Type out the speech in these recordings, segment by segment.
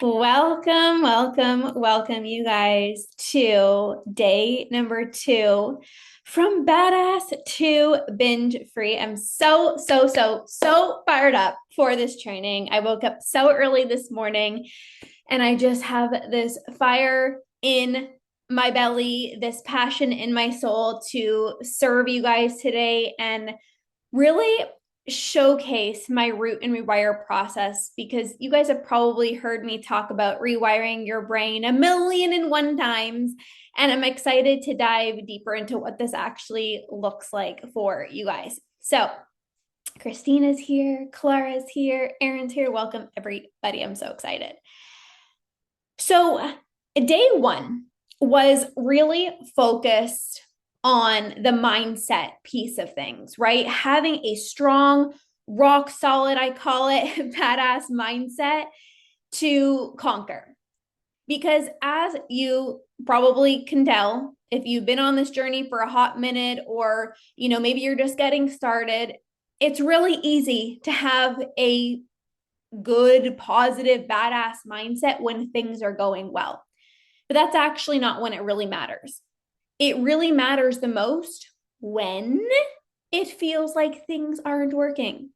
Welcome, you guys, to day number 2 from badass to binge free. I'm so fired up for this training. I woke up so early this morning and I just have this fire in my belly, this passion in my soul to serve you guys today and really showcase my root and rewire process, because you guys have probably heard me talk about rewiring your brain 1,000,001 times. And I'm excited to dive deeper into what this actually looks like for you guys. So Christina's here, Clara's here, Erin's here. Welcome, everybody. I'm so excited. So day 1 was really focused on the mindset piece of things, right? Having a strong, rock solid, I call it, badass mindset to conquer. Because as you probably can tell, if you've been on this journey for a hot minute, or, maybe you're just getting started, it's really easy to have a good, positive, badass mindset when things are going well. But that's actually not when it really matters. It really matters the most when it feels like things aren't working,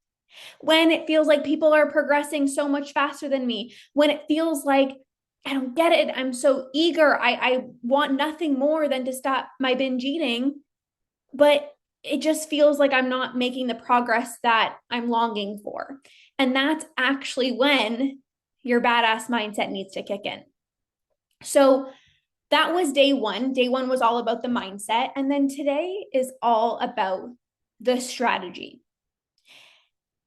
when it feels like people are progressing so much faster than me, when it feels like I don't get it. I'm so eager. I want nothing more than to stop my binge eating, but it just feels like I'm not making the progress that I'm longing for. And that's actually when your badass mindset needs to kick in. So that was day 1. Day 1 was all about the mindset. And then today is all about the strategy.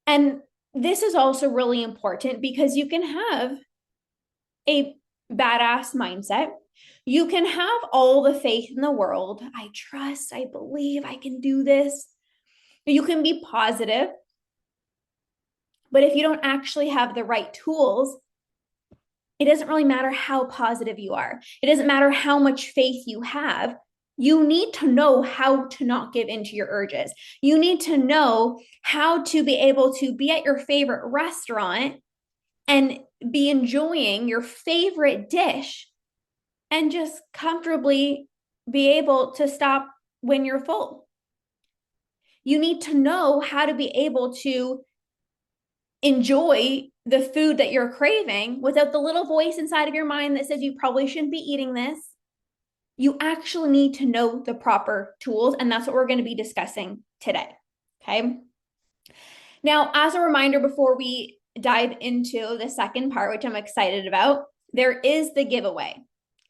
And this is also really important because you can have a badass mindset. You can have all the faith in the world. I trust, I believe I can do this. You can be positive. But if you don't actually have the right tools, it doesn't really matter how positive you are. It doesn't matter how much faith you have. You need to know how to not give into your urges. You need to know how to be able to be at your favorite restaurant and be enjoying your favorite dish and just comfortably be able to stop when you're full. You need to know how to be able to enjoy the food that you're craving without the little voice inside of your mind that says you probably shouldn't be eating this. You actually need to know the proper tools, and that's what we're going to be discussing today. Okay. Now, as a reminder, before we dive into the second part, which I'm excited about, there is the giveaway.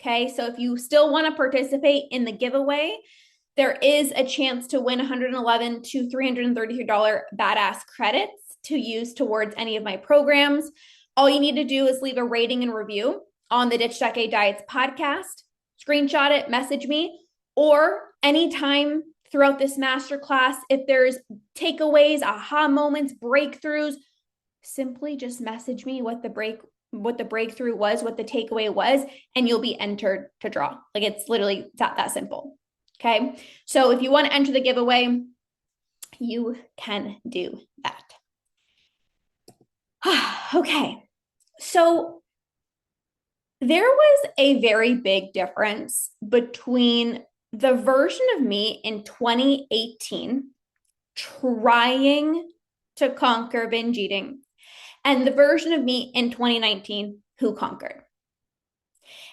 Okay. So if you still want to participate in the giveaway, there is a chance to win $111 to $333 badass credits to use towards any of my programs. All you need to do is leave a rating and review on the Ditch Decade Diets podcast, screenshot it, message me, or anytime throughout this masterclass, if there's takeaways, aha moments, breakthroughs, simply just message me what the breakthrough was, what the takeaway was, and you'll be entered to draw. Like, it's literally that simple. Okay. So if you want to enter the giveaway, you can do that. Okay. So there was a very big difference between the version of me in 2018 trying to conquer binge eating and the version of me in 2019 who conquered.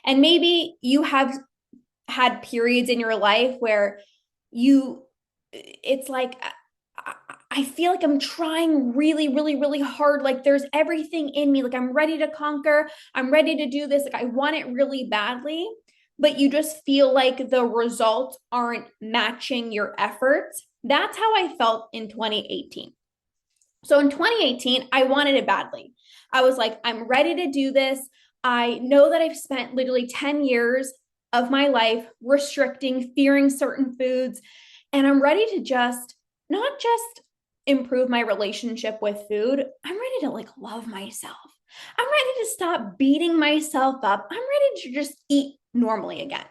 And maybe you have had periods in your life where it's like, I feel like I'm trying really hard. Like, there's everything in me. Like, I'm ready to conquer. I'm ready to do this. Like, I want it really badly, but you just feel like the results aren't matching your efforts. That's how I felt in 2018. So in 2018, I wanted it badly. I was like, I'm ready to do this. I know that I've spent literally 10 years of my life restricting, fearing certain foods, and I'm ready to not just improve my relationship with food. I'm ready to love myself. I'm ready to stop beating myself up. I'm ready to just eat normally again.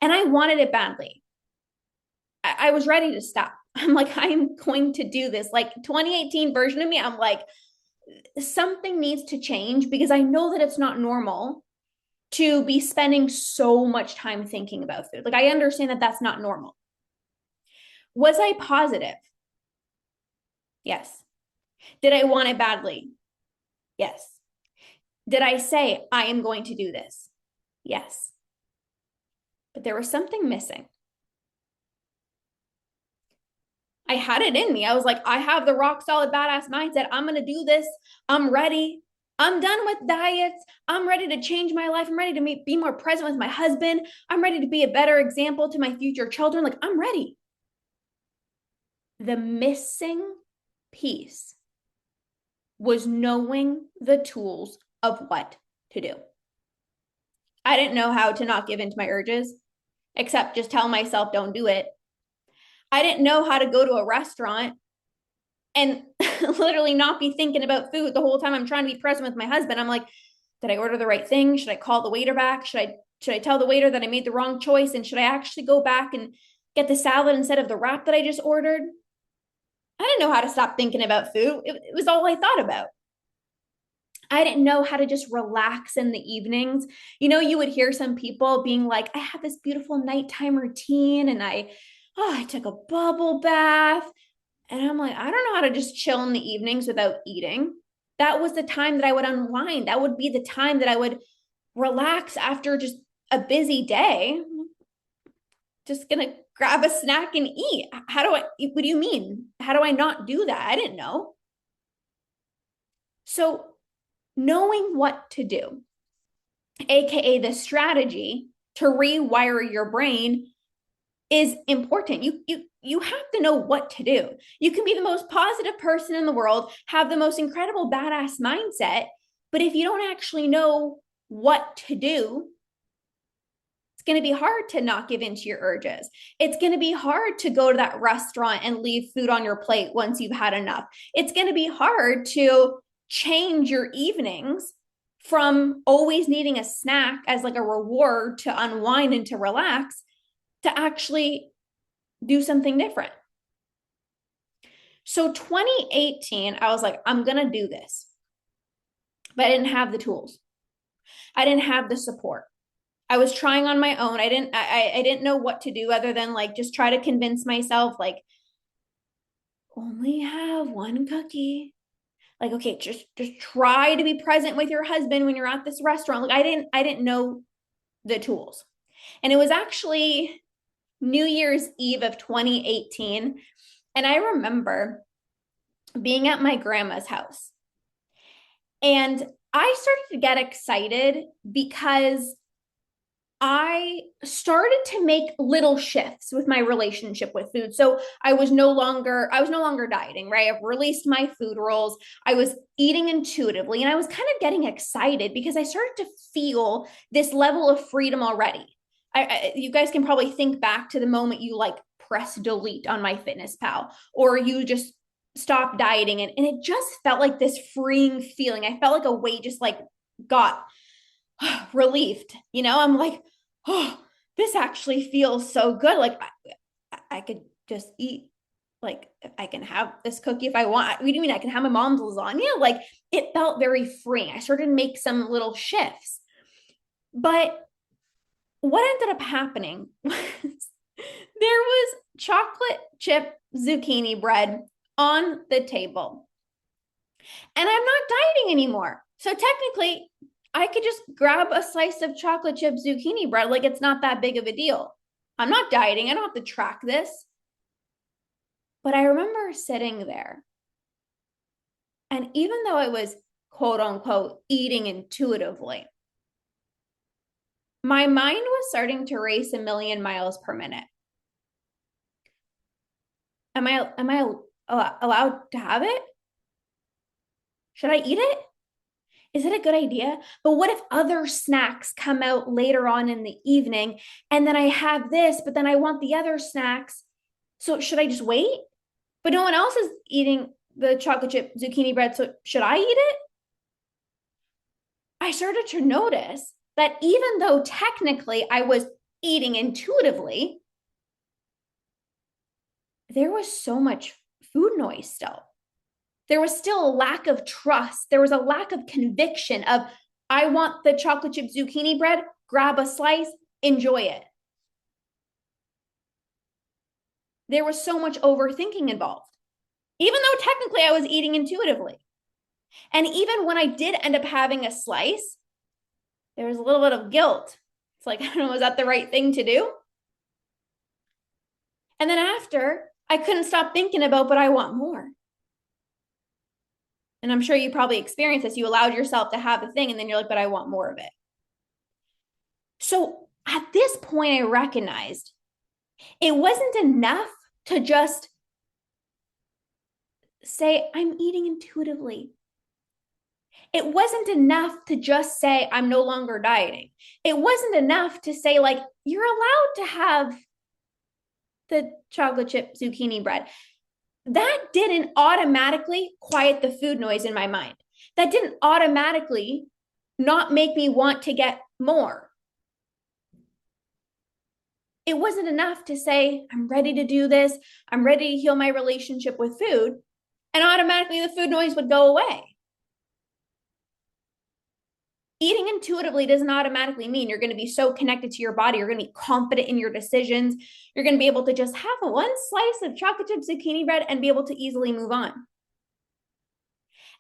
And I wanted it badly. I was ready to stop. I'm like, I'm going to do this. Like, 2018 version of me, I'm like, something needs to change because I know that it's not normal to be spending so much time thinking about food. Like, I understand that that's not normal. Was I positive? Yes. Did I want it badly? Yes. Did I say, I am going to do this? Yes. But there was something missing. I had it in me. I was like, I have the rock solid badass mindset. I'm going to do this. I'm ready. I'm done with diets. I'm ready to change my life. I'm ready to be more present with my husband. I'm ready to be a better example to my future children. Like, I'm ready. The missing piece was knowing the tools of what to do. I didn't know how to not give in to my urges, except just tell myself, don't do it. I didn't know how to go to a restaurant and literally not be thinking about food the whole time I'm trying to be present with my husband. I'm like, did I order the right thing? Should I call the waiter back? Should I tell the waiter that I made the wrong choice? And should I actually go back and get the salad instead of the wrap that I just ordered? I didn't know how to stop thinking about food. It was all I thought about. I didn't know how to just relax in the evenings. You know, you would hear some people being like, I have this beautiful nighttime routine and I took a bubble bath. And I'm like, I don't know how to just chill in the evenings without eating. That was the time that I would unwind. That would be the time that I would relax after just a busy day. Just gonna grab a snack and eat. What do you mean? How do I not do that? I didn't know. So knowing what to do, AKA the strategy to rewire your brain, is important. You have to know what to do. You can be the most positive person in the world, have the most incredible badass mindset, but if you don't actually know what to do, it's going to be hard to not give in to your urges. It's going to be hard to go to that restaurant and leave food on your plate once you've had enough. It's going to be hard to change your evenings from always needing a snack as like a reward to unwind and to relax to actually do something different. So 2018, I was like, I'm going to do this. But I didn't have the tools. I didn't have the support. I was trying on my own. I didn't know what to do other than like just try to convince myself like only have one cookie. Like, okay, just try to be present with your husband when you're at this restaurant. Like I didn't know the tools. And it was actually New Year's Eve of 2018. And I remember being at my grandma's house. And I started to get excited because I started to make little shifts with my relationship with food. So I was no longer dieting, right? I've released my food rules. I was eating intuitively and I was kind of getting excited because I started to feel this level of freedom already. You guys can probably think back to the moment you like press delete on MyFitnessPal or you just stop dieting and it just felt like this freeing feeling. I felt like a weight just like got relieved. You know, I'm like, oh, this actually feels so good. Like I could just eat. Like I can have this cookie if I want. What do you mean I can have my mom's lasagna? Like it felt very freeing. I started to make some little shifts. But what ended up happening was there was chocolate chip zucchini bread on the table. And I'm not dieting anymore. So technically, I could just grab a slice of chocolate chip zucchini bread. Like it's not that big of a deal. I'm not dieting. I don't have to track this. But I remember sitting there. And even though I was quote unquote eating intuitively, my mind was starting to race a million miles per minute. Am I allowed to have it? Should I eat it? Is it a good idea? But what if other snacks come out later on in the evening and then I have this, but then I want the other snacks? So should I just wait? But no one else is eating the chocolate chip zucchini bread. So should I eat it? I started to notice that even though technically I was eating intuitively, there was so much food noise still. there was still a lack of trust. There was a lack of conviction of, I want the chocolate chip zucchini bread, grab a slice, enjoy it. There was so much overthinking involved, even though technically I was eating intuitively. And even when I did end up having a slice, there was a little bit of guilt. It's like, I don't know, was that the right thing to do? And then after, I couldn't stop thinking about, but I want more. And I'm sure you probably experienced this. You allowed yourself to have a thing, and then you're like, but I want more of it. So at this point, I recognized it wasn't enough to just say, I'm eating intuitively. It wasn't enough to just say, I'm no longer dieting. It wasn't enough to say, like, you're allowed to have the chocolate chip zucchini bread. That didn't automatically quiet the food noise in my mind. That didn't automatically not make me want to get more. It wasn't enough to say, I'm ready to do this. I'm ready to heal my relationship with food. And automatically the food noise would go away. Eating intuitively doesn't automatically mean you're going to be so connected to your body. You're going to be confident in your decisions. You're going to be able to just have one slice of chocolate chip zucchini bread and be able to easily move on.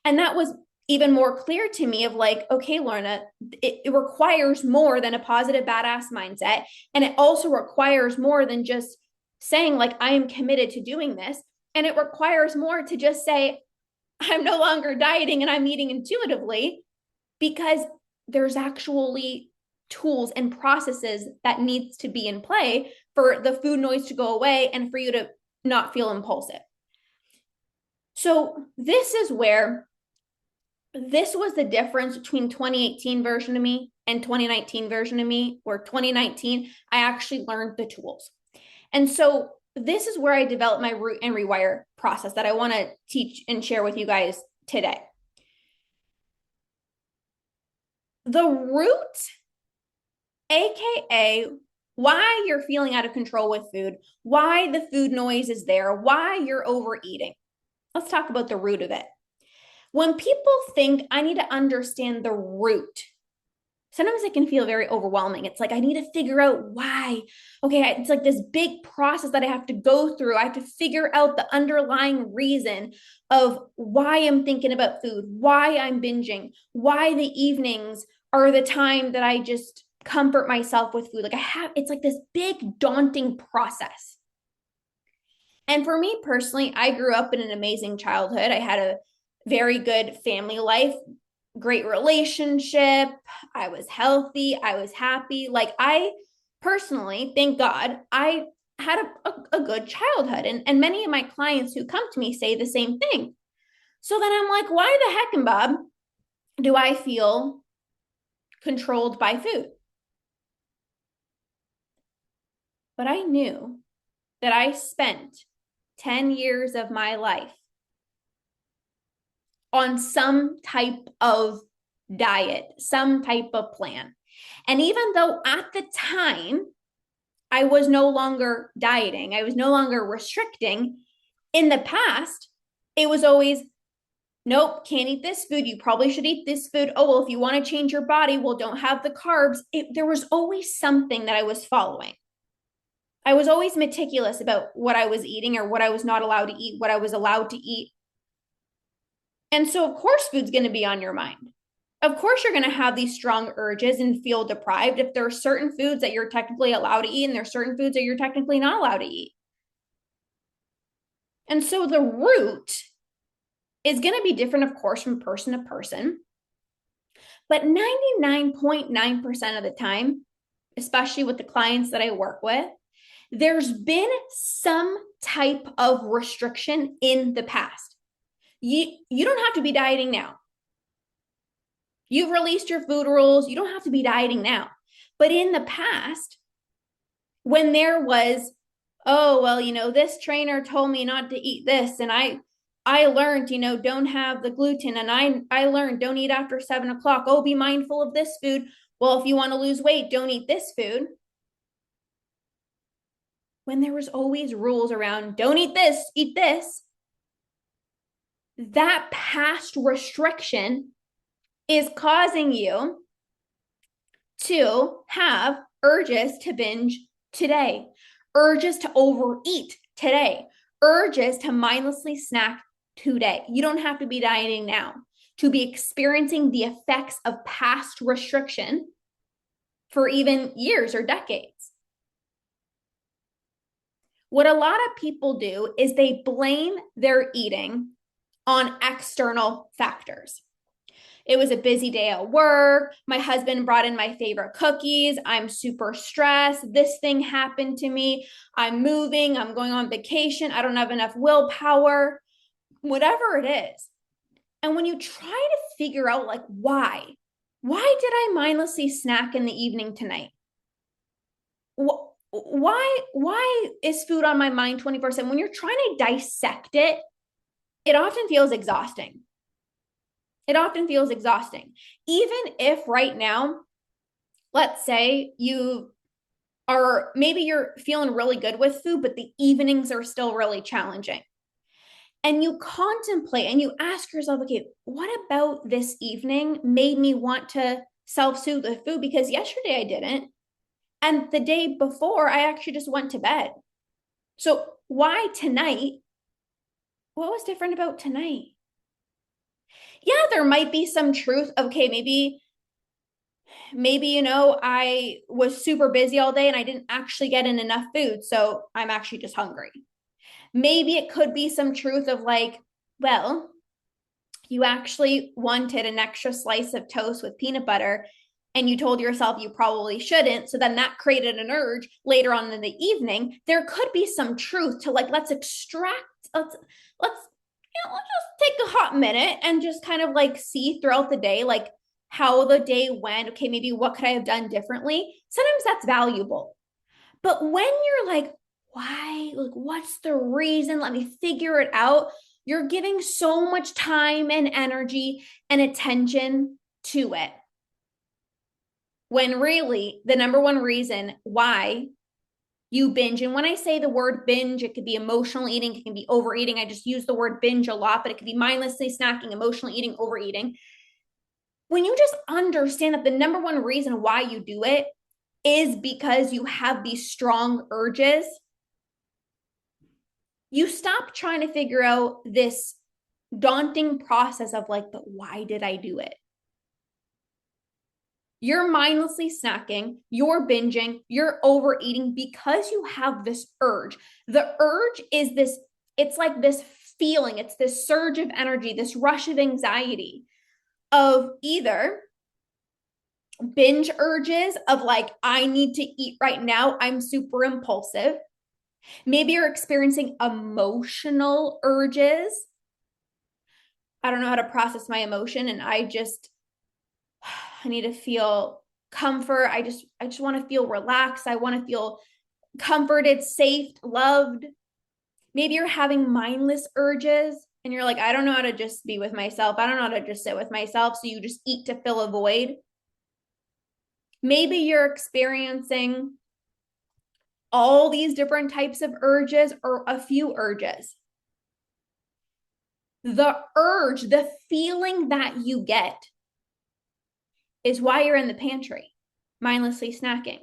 And that was even more clear to me of like, okay, Lorna, it requires more than a positive badass mindset. And it also requires more than just saying like, I am committed to doing this. And it requires more to just say, I'm no longer dieting and I'm eating intuitively, because there's actually tools and processes that needs to be in play for the food noise to go away and for you to not feel impulsive. So this is where this was the difference between 2018 version of me and 2019 version of me, where 2019, I actually learned the tools. And so this is where I developed my root and rewire process that I want to teach and share with you guys today. The root, AKA why you're feeling out of control with food, why the food noise is there, why you're overeating. Let's talk about the root of it. When people think I need to understand the root, sometimes it can feel very overwhelming. It's like, I need to figure out why. Okay, it's like this big process that I have to go through. I have to figure out the underlying reason of why I'm thinking about food, why I'm binging, why the evenings are the time that I just comfort myself with food. Like it's like this big daunting process. And for me personally, I grew up in an amazing childhood. I had a very good family life, great relationship. I was healthy. I was happy. Like I personally, thank God, I had a good childhood. And many of my clients who come to me say the same thing. So then I'm like, why the heck, and Bob, do I feel controlled by food? But I knew that I spent 10 years of my life on some type of diet, some type of plan. And even though at the time I was no longer dieting, I was no longer restricting, in the past, it was always, nope, can't eat this food. You probably should eat this food. Oh, well, if you want to change your body, well, don't have the carbs. There was always something that I was following. I was always meticulous about what I was eating or what I was not allowed to eat, what I was allowed to eat. And so, of course, food's going to be on your mind. Of course, you're going to have these strong urges and feel deprived if there are certain foods that you're technically allowed to eat and there's certain foods that you're technically not allowed to eat. And so the root is going to be different, of course, from person to person. But 99.9% of the time, especially with the clients that I work with, there's been some type of restriction in the past. You don't have to be dieting now. You've released your food rules. You don't have to be dieting now. But in the past, when there was, oh, well, this trainer told me not to eat this, and I learned, don't have the gluten, and I learned don't eat after 7:00. Oh, be mindful of this food. Well, if you want to lose weight, don't eat this food. When there was always rules around don't eat this, that past restriction is causing you to have urges to binge today, urges to overeat today, urges to mindlessly snack today. You don't have to be dieting now to be experiencing the effects of past restriction for even years or decades. What a lot of people do is they blame their eating on external factors. It was a busy day at work. My husband brought in my favorite cookies. I'm super stressed. This thing happened to me. I'm moving. I'm going on vacation. I don't have enough willpower, whatever it is. And when you try to figure out like why did I mindlessly snack in the evening tonight? Why is food on my mind 24/7? When you're trying to dissect it, it often feels exhausting. It often feels exhausting. Even if right now, let's say maybe you're feeling really good with food, but the evenings are still really challenging. And you contemplate and you ask yourself, okay, what about this evening made me want to self-soothe with food? Because yesterday I didn't. And the day before, I actually just went to bed. So why tonight? What was different about tonight? Yeah, there might be some truth. Okay, maybe I was super busy all day and I didn't actually get in enough food, so I'm actually just hungry. Maybe it could be some truth of like, well, you actually wanted an extra slice of toast with peanut butter and you told yourself you probably shouldn't, so then that created an urge later on in the evening. There could be some truth to like, let's just take a hot minute and just kind of like see throughout the day, like how the day went. Okay, maybe what could I have done differently? Sometimes that's valuable. But when you're like, why? Like, what's the reason? Let me figure it out. You're giving so much time and energy and attention to it. When really, the number one reason why you binge, and when I say the word binge, it could be emotional eating, it can be overeating. I just use the word binge a lot, but it could be mindlessly snacking, emotional eating, overeating. When you just understand that the number one reason why you do it is because you have these strong urges, you stop trying to figure out this daunting process of like, but why did I do it? You're mindlessly snacking, you're binging, you're overeating because you have this urge. The urge is this, it's like this feeling, it's this surge of energy, this rush of anxiety of either binge urges of like, I need to eat right now, I'm super impulsive. Maybe you're experiencing emotional urges. I don't know how to process my emotion and I need to feel comfort. I just want to feel relaxed. I want to feel comforted, safe, loved. Maybe you're having mindless urges and you're like, I don't know how to just be with myself. I don't know how to just sit with myself. So you just eat to fill a void. Maybe you're experiencing all these different types of urges or a few urges. The urge, the feeling that you get is why you're in the pantry, mindlessly snacking.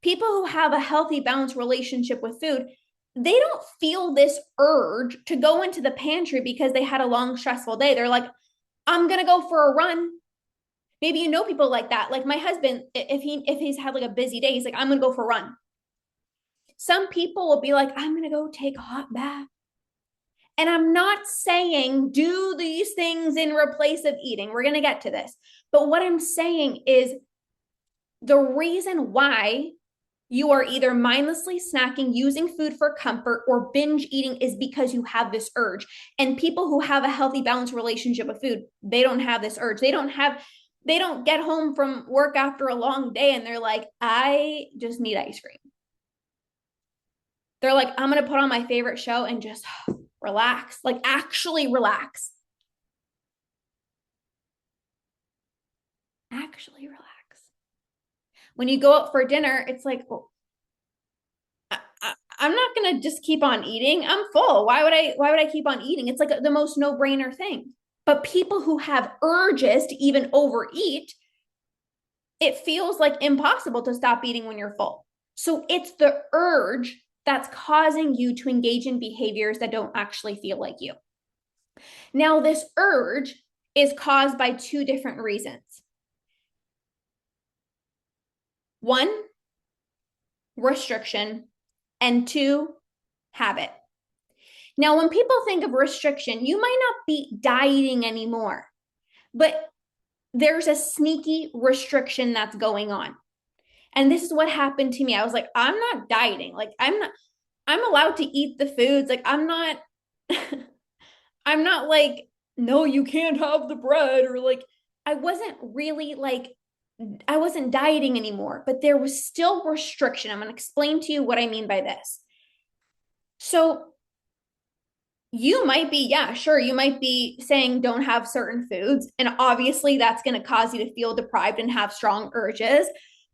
People who have a healthy, balanced relationship with food, they don't feel this urge to go into the pantry because they had a long, stressful day. They're like, I'm going to go for a run. Maybe you know people like that. Like my husband, if he's had like a busy day, he's like, I'm going to go for a run. Some people will be like, I'm going to go take a hot bath. And I'm not saying do these things in replace of eating. We're going to get to this. But what I'm saying is the reason why you are either mindlessly snacking, using food for comfort, or binge eating is because you have this urge. And people who have a healthy, balanced relationship with food, they don't have this urge. They don't get home from work after a long day and they're like, I just need ice cream. They're like, I'm going to put on my favorite show and just relax, like actually relax. Actually relax. When you go out for dinner, it's like, oh, I'm not going to just keep on eating. I'm full. Why would I keep on eating? It's like the most no-brainer thing. But people who have urges to even overeat, it feels like impossible to stop eating when you're full. So it's the urge that's causing you to engage in behaviors that don't actually feel like you. Now, this urge is caused by two different reasons. One, restriction, and two, habit. Now, when people think of restriction, you might not be dieting anymore, but there's a sneaky restriction that's going on. And this is what happened to me. I was like, I'm not dieting. Like, I'm allowed to eat the foods. Like, I'm not like, no, you can't have the bread, or like, I wasn't really like, I wasn't dieting anymore, but there was still restriction. I'm going to explain to you what I mean by this. So you might be, yeah, sure, you might be saying don't have certain foods. And obviously that's going to cause you to feel deprived and have strong urges,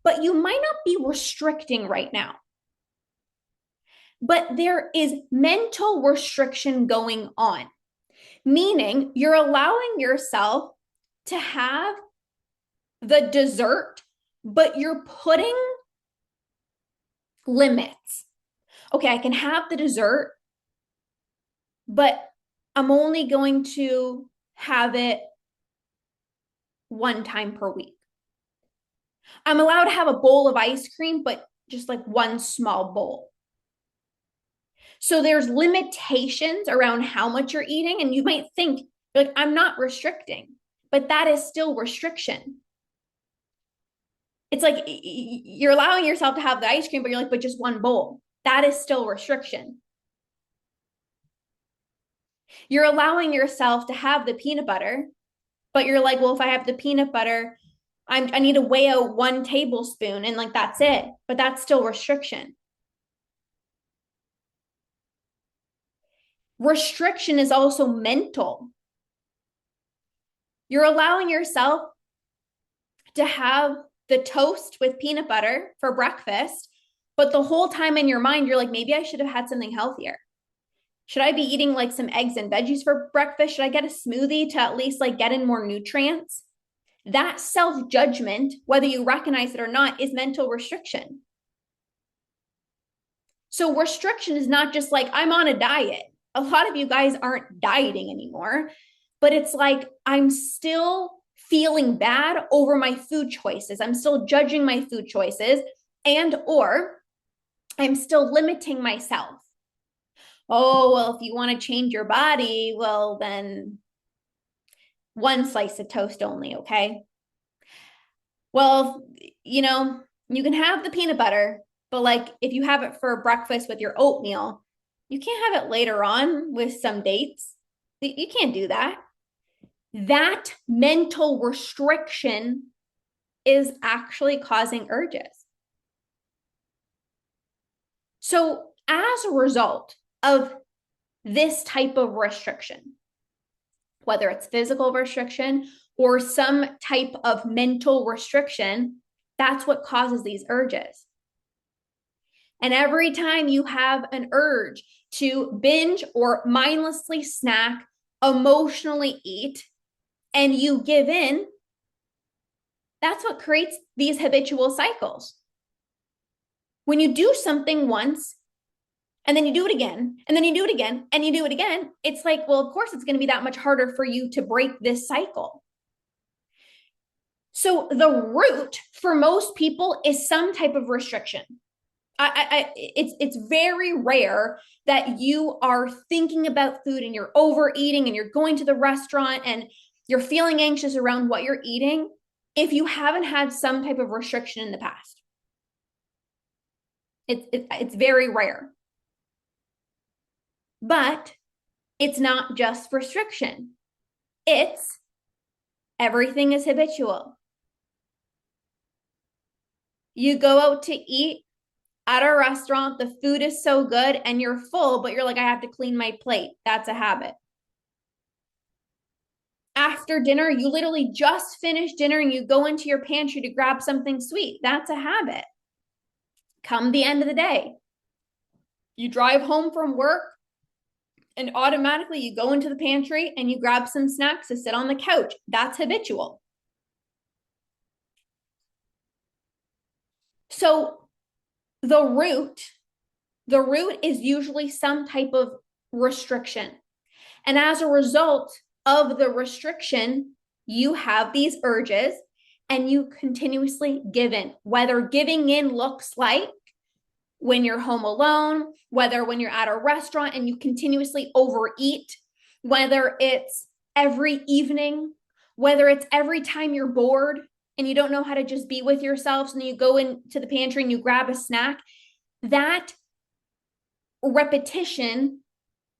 but you might not be restricting right now. But there is mental restriction going on, meaning you're allowing yourself to have the dessert, but you're putting limits. Okay, I can have the dessert, but I'm only going to have it one time per week. I'm allowed to have a bowl of ice cream, but just like one small bowl. So there's limitations around how much you're eating. And you might think, like, I'm not restricting, but that is still restriction. It's like you're allowing yourself to have the ice cream, but you're like, but just one bowl. That is still restriction. You're allowing yourself to have the peanut butter, but you're like, well, if I have the peanut butter, I need to weigh out 1 tablespoon and like that's it. But that's still restriction. Restriction is also mental. You're allowing yourself to have the toast with peanut butter for breakfast, but the whole time in your mind, you're like, maybe I should have had something healthier. Should I be eating like some eggs and veggies for breakfast? Should I get a smoothie to at least like get in more nutrients? That self-judgment, whether you recognize it or not, is mental restriction. So restriction is not just like, I'm on a diet. A lot of you guys aren't dieting anymore, but it's like, I'm still feeling bad over my food choices. I'm still judging my food choices, and or I'm still limiting myself. Oh, well, if you want to change your body, well, then 1 slice of toast only, okay? Well, you know, you can have the peanut butter, but like if you have it for breakfast with your oatmeal, you can't have it later on with some dates. You can't do that. That mental restriction is actually causing urges. So as a result of this type of restriction, whether it's physical restriction or some type of mental restriction, that's what causes these urges. And every time you have an urge to binge or mindlessly snack, emotionally eat, and you give in, that's what creates these habitual cycles. When you do something once, and then you do it again, and then you do it again, and you do it again, it's like, well, of course, it's going to be that much harder for you to break this cycle. So the root for most people is some type of restriction. It's very rare that you are thinking about food and you're overeating and you're going to the restaurant and you're feeling anxious around what you're eating if you haven't had some type of restriction in the past. It's very rare. But it's not just restriction. It's everything is habitual. You go out to eat at a restaurant, the food is so good and you're full, but you're like, I have to clean my plate. That's a habit. After dinner, you literally just finished dinner and you go into your pantry to grab something sweet. That's a habit. Come the end of the day, You drive home from work and automatically you go into the pantry and you grab some snacks to sit on the couch. That's habitual. So the root is usually some type of restriction. And as a result of the restriction, you have these urges and you continuously give in. Whether giving in looks like when you're home alone, whether when you're at a restaurant and you continuously overeat, whether it's every evening, whether it's every time you're bored and you don't know how to just be with yourself, and you go into the pantry and you grab a snack, that repetition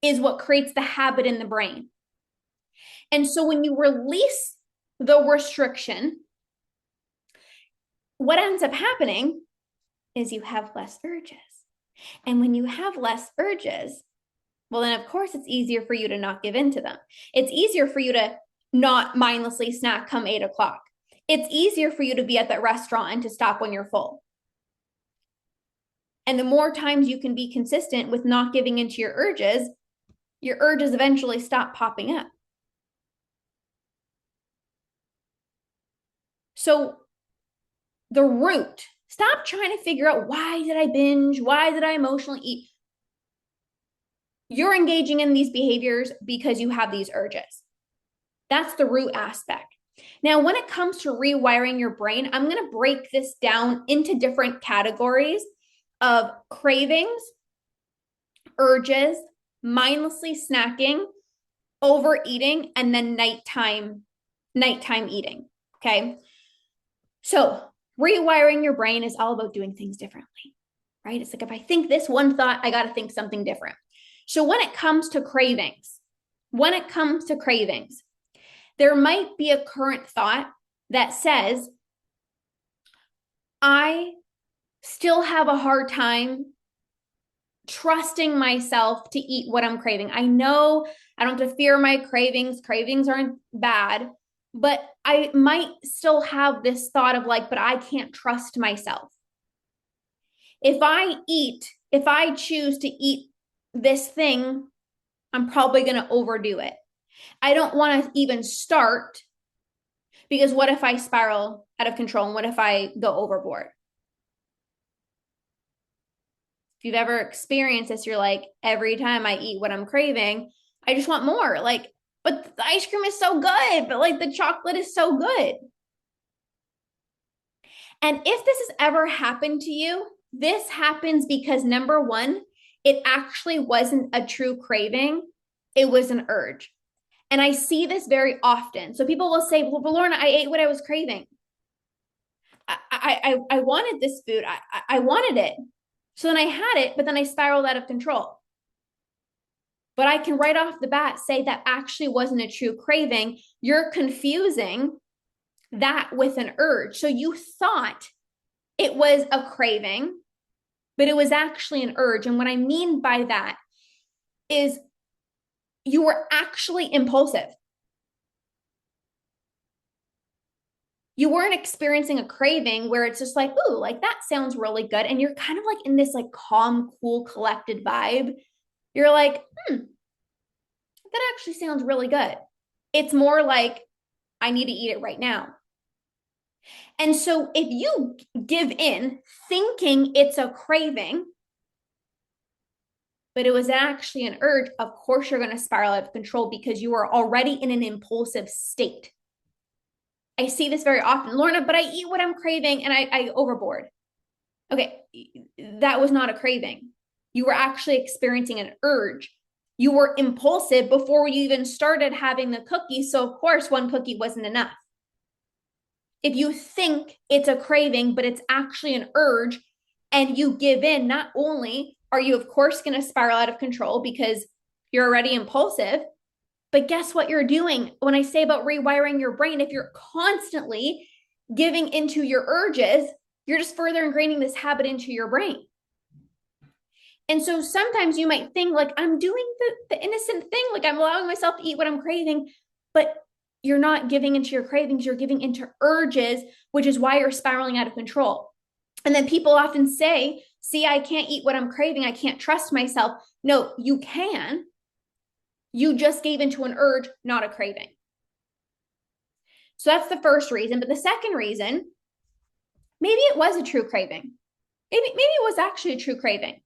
is what creates the habit in the brain. And so when you release the restriction, what ends up happening is you have less urges. And when you have less urges, well, then of course it's easier for you to not give in to them. It's easier for you to not mindlessly snack come 8 o'clock. It's easier for you to be at that restaurant and to stop when you're full. And the more times you can be consistent with not giving into your urges eventually stop popping up. So the root, stop trying to figure out, why did I binge? Why did I emotionally eat? You're engaging in these behaviors because you have these urges. That's the root aspect. Now, when it comes to rewiring your brain, I'm going to break this down into different categories of cravings, urges, mindlessly snacking, overeating, and then nighttime eating. Okay. So rewiring your brain is all about doing things differently, right? It's like, if I think this one thought, I got to think something different. So when it comes to cravings, there might be a current thought that says, I still have a hard time trusting myself to eat what I'm craving. I know I don't have to fear my cravings. Cravings aren't bad, but I might still have this thought of like, but I can't trust myself. If I choose to eat this thing, I'm probably going to overdo it. I don't want to even start, because what if I spiral out of control and what if I go overboard? If you've ever experienced this, you're like, every time I eat what I'm craving, I just want more. Like, but the ice cream is so good, but like the chocolate is so good. And if this has ever happened to you, this happens because number one, it actually wasn't a true craving. It was an urge. And I see this very often. So people will say, well, Lorna, I ate what I was craving. I wanted this food. I wanted it. So then I had it, but then I spiraled out of control. But I can right off the bat say that actually wasn't a true craving. You're confusing that with an urge. So you thought it was a craving, but it was actually an urge. And what I mean by that is you were actually impulsive. You weren't experiencing a craving where it's just like, ooh, like that sounds really good. And you're kind of like in this like calm, cool, collected vibe. You're like, that actually sounds really good. It's more like, I need to eat it right now. And so if you give in thinking it's a craving, but it was actually an urge, of course you're going to spiral out of control because you are already in an impulsive state. I see this very often. Lorna, but I eat what I'm craving and I overboard. Okay, that was not a craving. You were actually experiencing an urge. You were impulsive before you even started having the cookie. So of course, one cookie wasn't enough. If you think it's a craving, but it's actually an urge and you give in, not only are you, of course, going to spiral out of control because you're already impulsive, but guess what you're doing? When I say about rewiring your brain, if you're constantly giving into your urges, you're just further ingraining this habit into your brain. And so sometimes you might think like, I'm doing the innocent thing, like I'm allowing myself to eat what I'm craving, but you're not giving into your cravings, you're giving into urges, which is why you're spiraling out of control. And then people often say, See, I can't eat what I'm craving. I can't trust myself. No, you can. You just gave into an urge, not a craving. So that's the first reason. But the second reason, maybe it was a true craving. Maybe it was actually a true craving.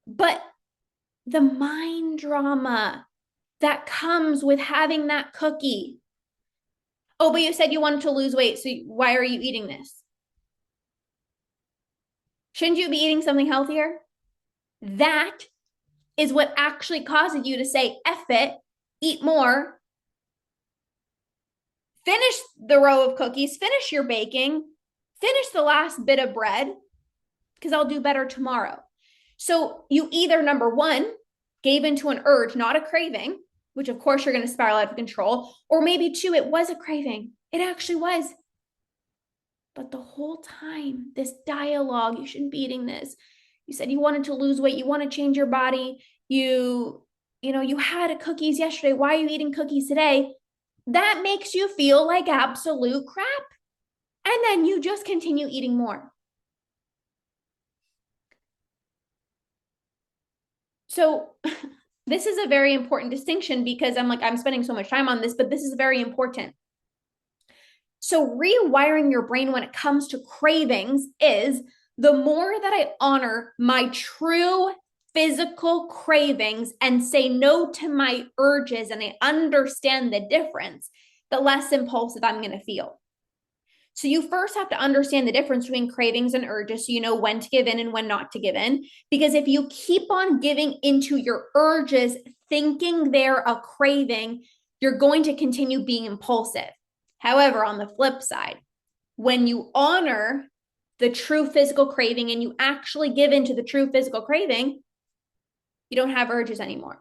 But the mind drama that comes with having that cookie. Oh, but you said you wanted to lose weight. So why are you eating this? Shouldn't you be eating something healthier? That is what actually causes you to say, F it, eat more, finish the row of cookies, finish your baking, finish the last bit of bread, because I'll do better tomorrow. So you either, number one, gave into an urge, not a craving, which of course you're going to spiral out of control, or maybe two, it was a craving. It actually was. But the whole time, this dialogue, you shouldn't be eating this. You said you wanted to lose weight. You want to change your body. You had cookies yesterday. Why are you eating cookies today? That makes you feel like absolute crap. And then you just continue eating more. So this is a very important distinction because I'm spending so much time on this, but this is very important. So rewiring your brain when it comes to cravings is the more that I honor my true physical cravings and say no to my urges and I understand the difference, the less impulsive I'm going to feel. So you first have to understand the difference between cravings and urges so you know when to give in and when not to give in. Because if you keep on giving into your urges, thinking they're a craving, you're going to continue being impulsive. However, on the flip side, when you honor the true physical craving and you actually give into the true physical craving, you don't have urges anymore.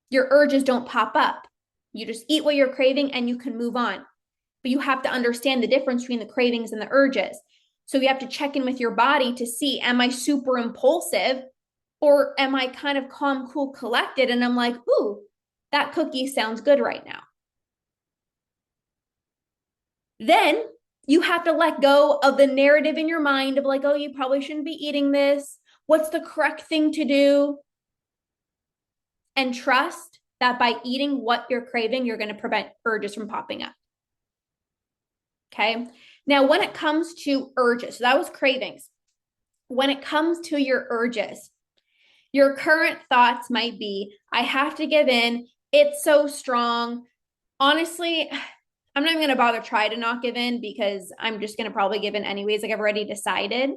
Your urges don't pop up. You just eat what you're craving and you can move on. But you have to understand the difference between the cravings and the urges. So you have to check in with your body to see, am I super impulsive or am I kind of calm, cool, collected? And I'm like, ooh, that cookie sounds good right now. Then you have to let go of the narrative in your mind of like, oh, you probably shouldn't be eating this. What's the correct thing to do? And trust that by eating what you're craving, you're going to prevent urges from popping up. Okay. Now, when it comes to urges, so that was cravings. When it comes to your urges, your current thoughts might be, I have to give in. It's so strong. Honestly, I'm not even going to bother try to not give in because I'm just going to probably give in anyways. Like I've already decided.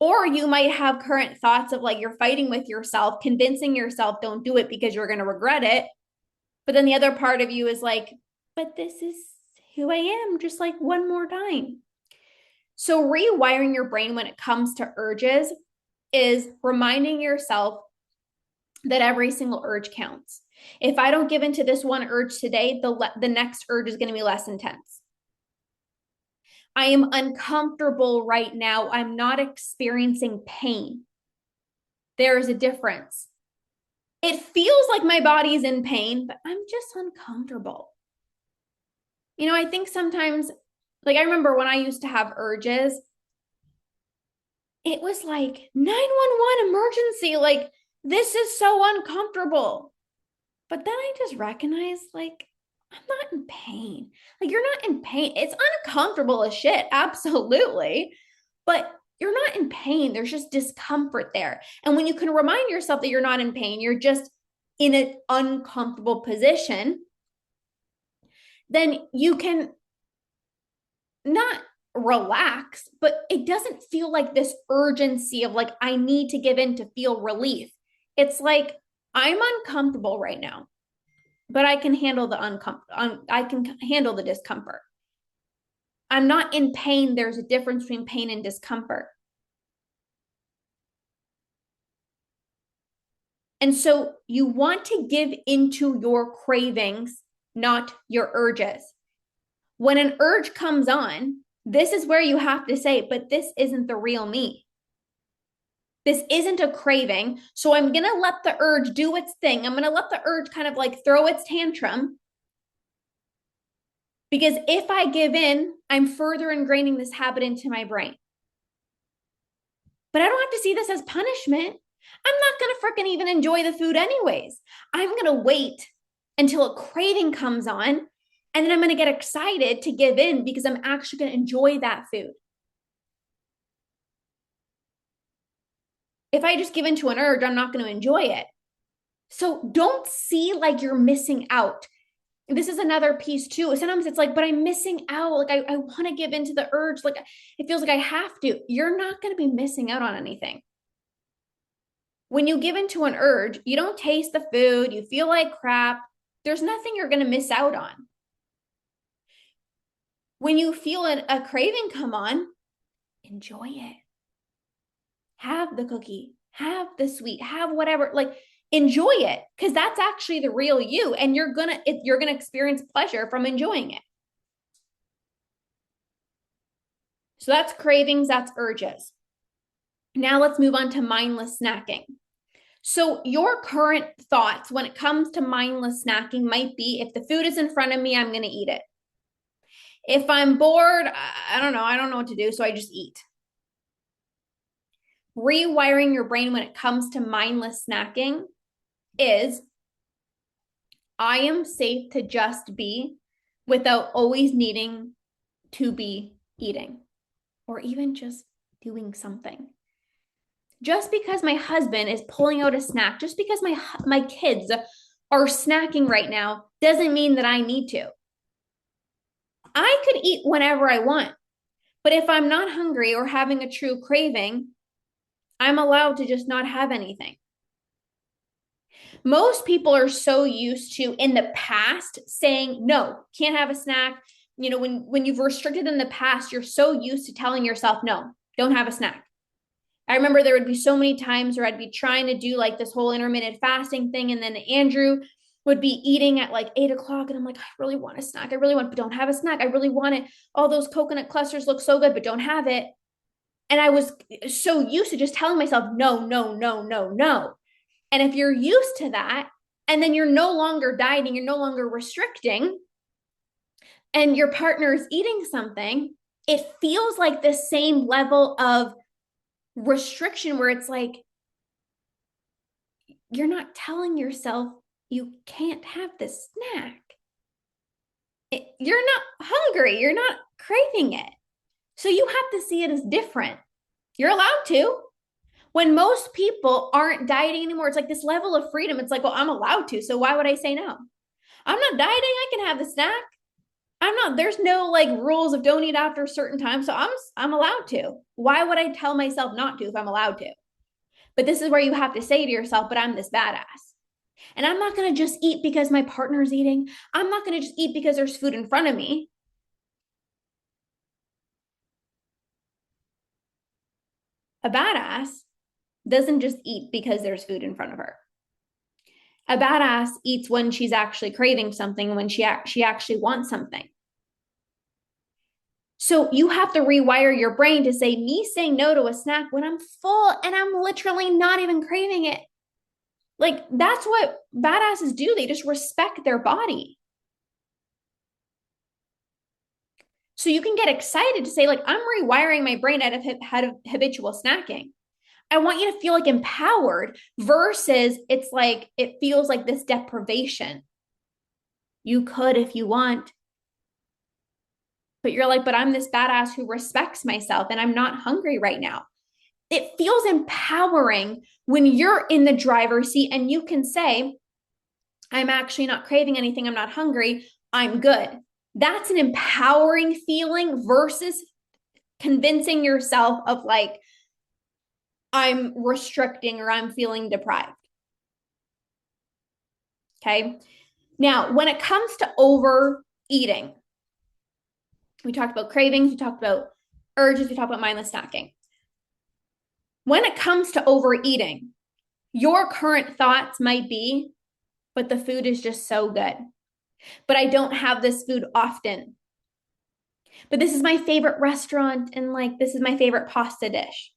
Or you might have current thoughts of like you're fighting with yourself, convincing yourself don't do it because you're going to regret it. But then the other part of you is like, but this is who I am, just like one more time. So rewiring your brain when it comes to urges is reminding yourself that every single urge counts. If I don't give into this one urge today, the next urge is going to be less intense. I am uncomfortable right now. I'm not experiencing pain. There is a difference. It feels like my body is in pain, but I'm just uncomfortable. I think sometimes, like I remember when I used to have urges, it was like 911 emergency. Like, this is so uncomfortable. But then I just recognized, like, I'm not in pain. Like, you're not in pain. It's uncomfortable as shit. Absolutely. But you're not in pain. There's just discomfort there. And when you can remind yourself that you're not in pain, you're just in an uncomfortable position, then you can not relax, but it doesn't feel like this urgency of like, I need to give in to feel relief. It's like, I'm uncomfortable right now, but I can handle the I can handle the discomfort. I'm not in pain. There's a difference between pain and discomfort. And so you want to give into your cravings, not your urges. When an urge comes on, this is where you have to say, but this isn't the real me. This isn't a craving. So I'm going to let the urge do its thing. I'm going to let the urge kind of like throw its tantrum. Because if I give in, I'm further ingraining this habit into my brain. But I don't have to see this as punishment. I'm not going to freaking even enjoy the food anyways. I'm going to wait until a craving comes on, and then I'm going to get excited to give in because I'm actually going to enjoy that food. If I just give into an urge, I'm not going to enjoy it. So don't see like you're missing out. This is another piece too. Sometimes it's like, but I'm missing out. Like I want to give into the urge. Like it feels like I have to. You're not going to be missing out on anything. When you give into an urge, you don't taste the food, you feel like crap. There's nothing you're going to miss out on. When you feel a craving come on, enjoy it. Have the cookie, have the sweet, have whatever, like enjoy it, because that's actually the real you, and you're gonna experience pleasure from enjoying it. So that's cravings, that's urges. Now let's move on to mindless snacking. So your current thoughts when it comes to mindless snacking might be, if the food is in front of me, I'm going to eat it. If I'm bored, I don't know what to do, so I just eat. Rewiring your brain when it comes to mindless snacking is, I am safe to just be without always needing to be eating or even just doing something. Just because my husband is pulling out a snack, just because my kids are snacking right now, doesn't mean that I need to. I could eat whenever I want, but if I'm not hungry or having a true craving, I'm allowed to just not have anything. Most people are so used to, in the past, saying, no, can't have a snack. You know, when you've restricted in the past, you're so used to telling yourself, no, don't have a snack. I remember there would be so many times where I'd be trying to do like this whole intermittent fasting thing. And then Andrew would be eating at like 8 o'clock. And I'm like, I really want a snack. I really want, but don't have a snack. I really want it. All those coconut clusters look so good, but don't have it. And I was so used to just telling myself, no, no, no, no, no. And if you're used to that, and then you're no longer dieting, you're no longer restricting, and your partner is eating something, it feels like the same level of restriction where it's like, you're not telling yourself you can't have this snack. You're not hungry. You're not craving it. So you have to see it as different. You're allowed to. When most people aren't dieting anymore, it's like this level of freedom. It's like, well, I'm allowed to. So why would I say no? I'm not dieting. I can have the snack. There's no like rules of don't eat after a certain time. So I'm allowed to. Why would I tell myself not to if I'm allowed to? But this is where you have to say to yourself, but I'm this badass. And I'm not going to just eat because my partner's eating. I'm not going to just eat because there's food in front of me. A badass doesn't just eat because there's food in front of her. A badass eats when she's actually craving something, when she actually wants something. So you have to rewire your brain to say, me saying no to a snack when I'm full and I'm literally not even craving it. Like, that's what badasses do. They just respect their body. So you can get excited to say, like, I'm rewiring my brain out of habitual snacking. I want you to feel like empowered versus it's like, it feels like this deprivation. You could if you want. But you're like, but I'm this badass who respects myself and I'm not hungry right now. It feels empowering when you're in the driver's seat and you can say, I'm actually not craving anything. I'm not hungry. I'm good. That's an empowering feeling versus convincing yourself of like, I'm restricting or I'm feeling deprived. Okay. Now, when it comes to overeating, we talked about cravings, we talked about urges, we talked about mindless snacking. When it comes to overeating, your current thoughts might be, but the food is just so good. But I don't have this food often. But this is my favorite restaurant and like this is my favorite pasta dish.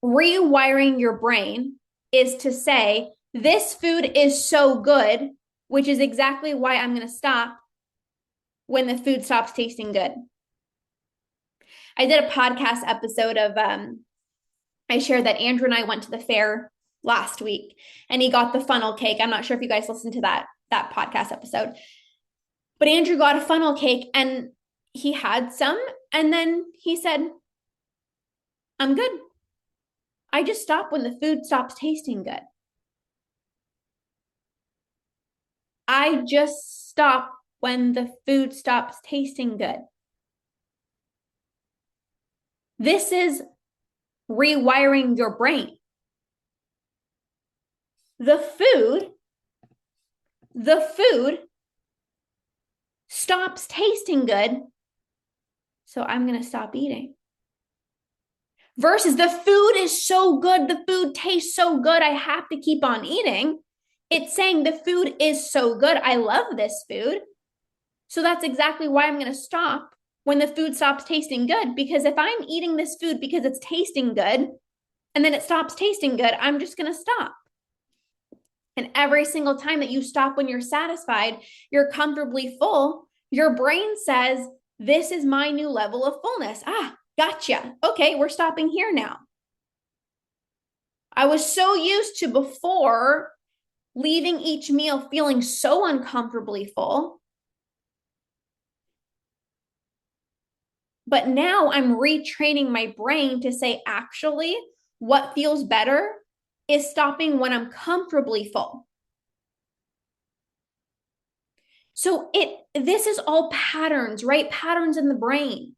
Rewiring your brain is to say, this food is so good, which is exactly why I'm going to stop. when the food stops tasting good. I did a podcast episode of, I shared that Andrew and I went to the fair last week and he got the funnel cake. I'm not sure if you guys listened to that podcast episode, but Andrew got a funnel cake and he had some and then he said, I'm good. I just stop when the food stops tasting good. I just stop when the food stops tasting good. This is rewiring your brain. The food stops tasting good, so I'm going to stop eating. Versus the food is so good, the food tastes so good, I have to keep on eating. It's saying the food is so good, I love this food. So that's exactly why I'm going to stop when the food stops tasting good. Because if I'm eating this food because it's tasting good, and then it stops tasting good, I'm just going to stop. And every single time that you stop when you're satisfied, you're comfortably full, your brain says, this is my new level of fullness. Gotcha. Okay, we're stopping here now. I was so used to before leaving each meal feeling so uncomfortably full. But now I'm retraining my brain to say, actually, what feels better is stopping when I'm comfortably full. So this is all patterns, right? Patterns in the brain.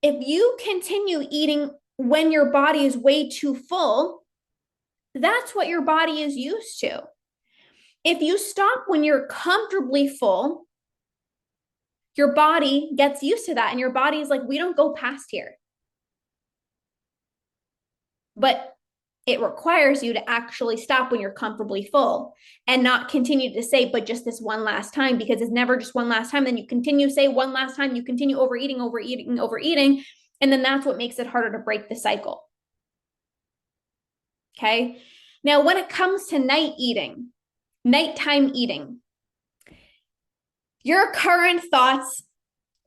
If you continue eating when your body is way too full, that's what your body is used to. If you stop when you're comfortably full, your body gets used to that. And your body is like, we don't go past here. But it requires you to actually stop when you're comfortably full and not continue to say, but just this one last time, because it's never just one last time. Then you continue to say one last time, you continue overeating. And then that's what makes it harder to break the cycle. Okay. Now, when it comes to nighttime eating, your current thoughts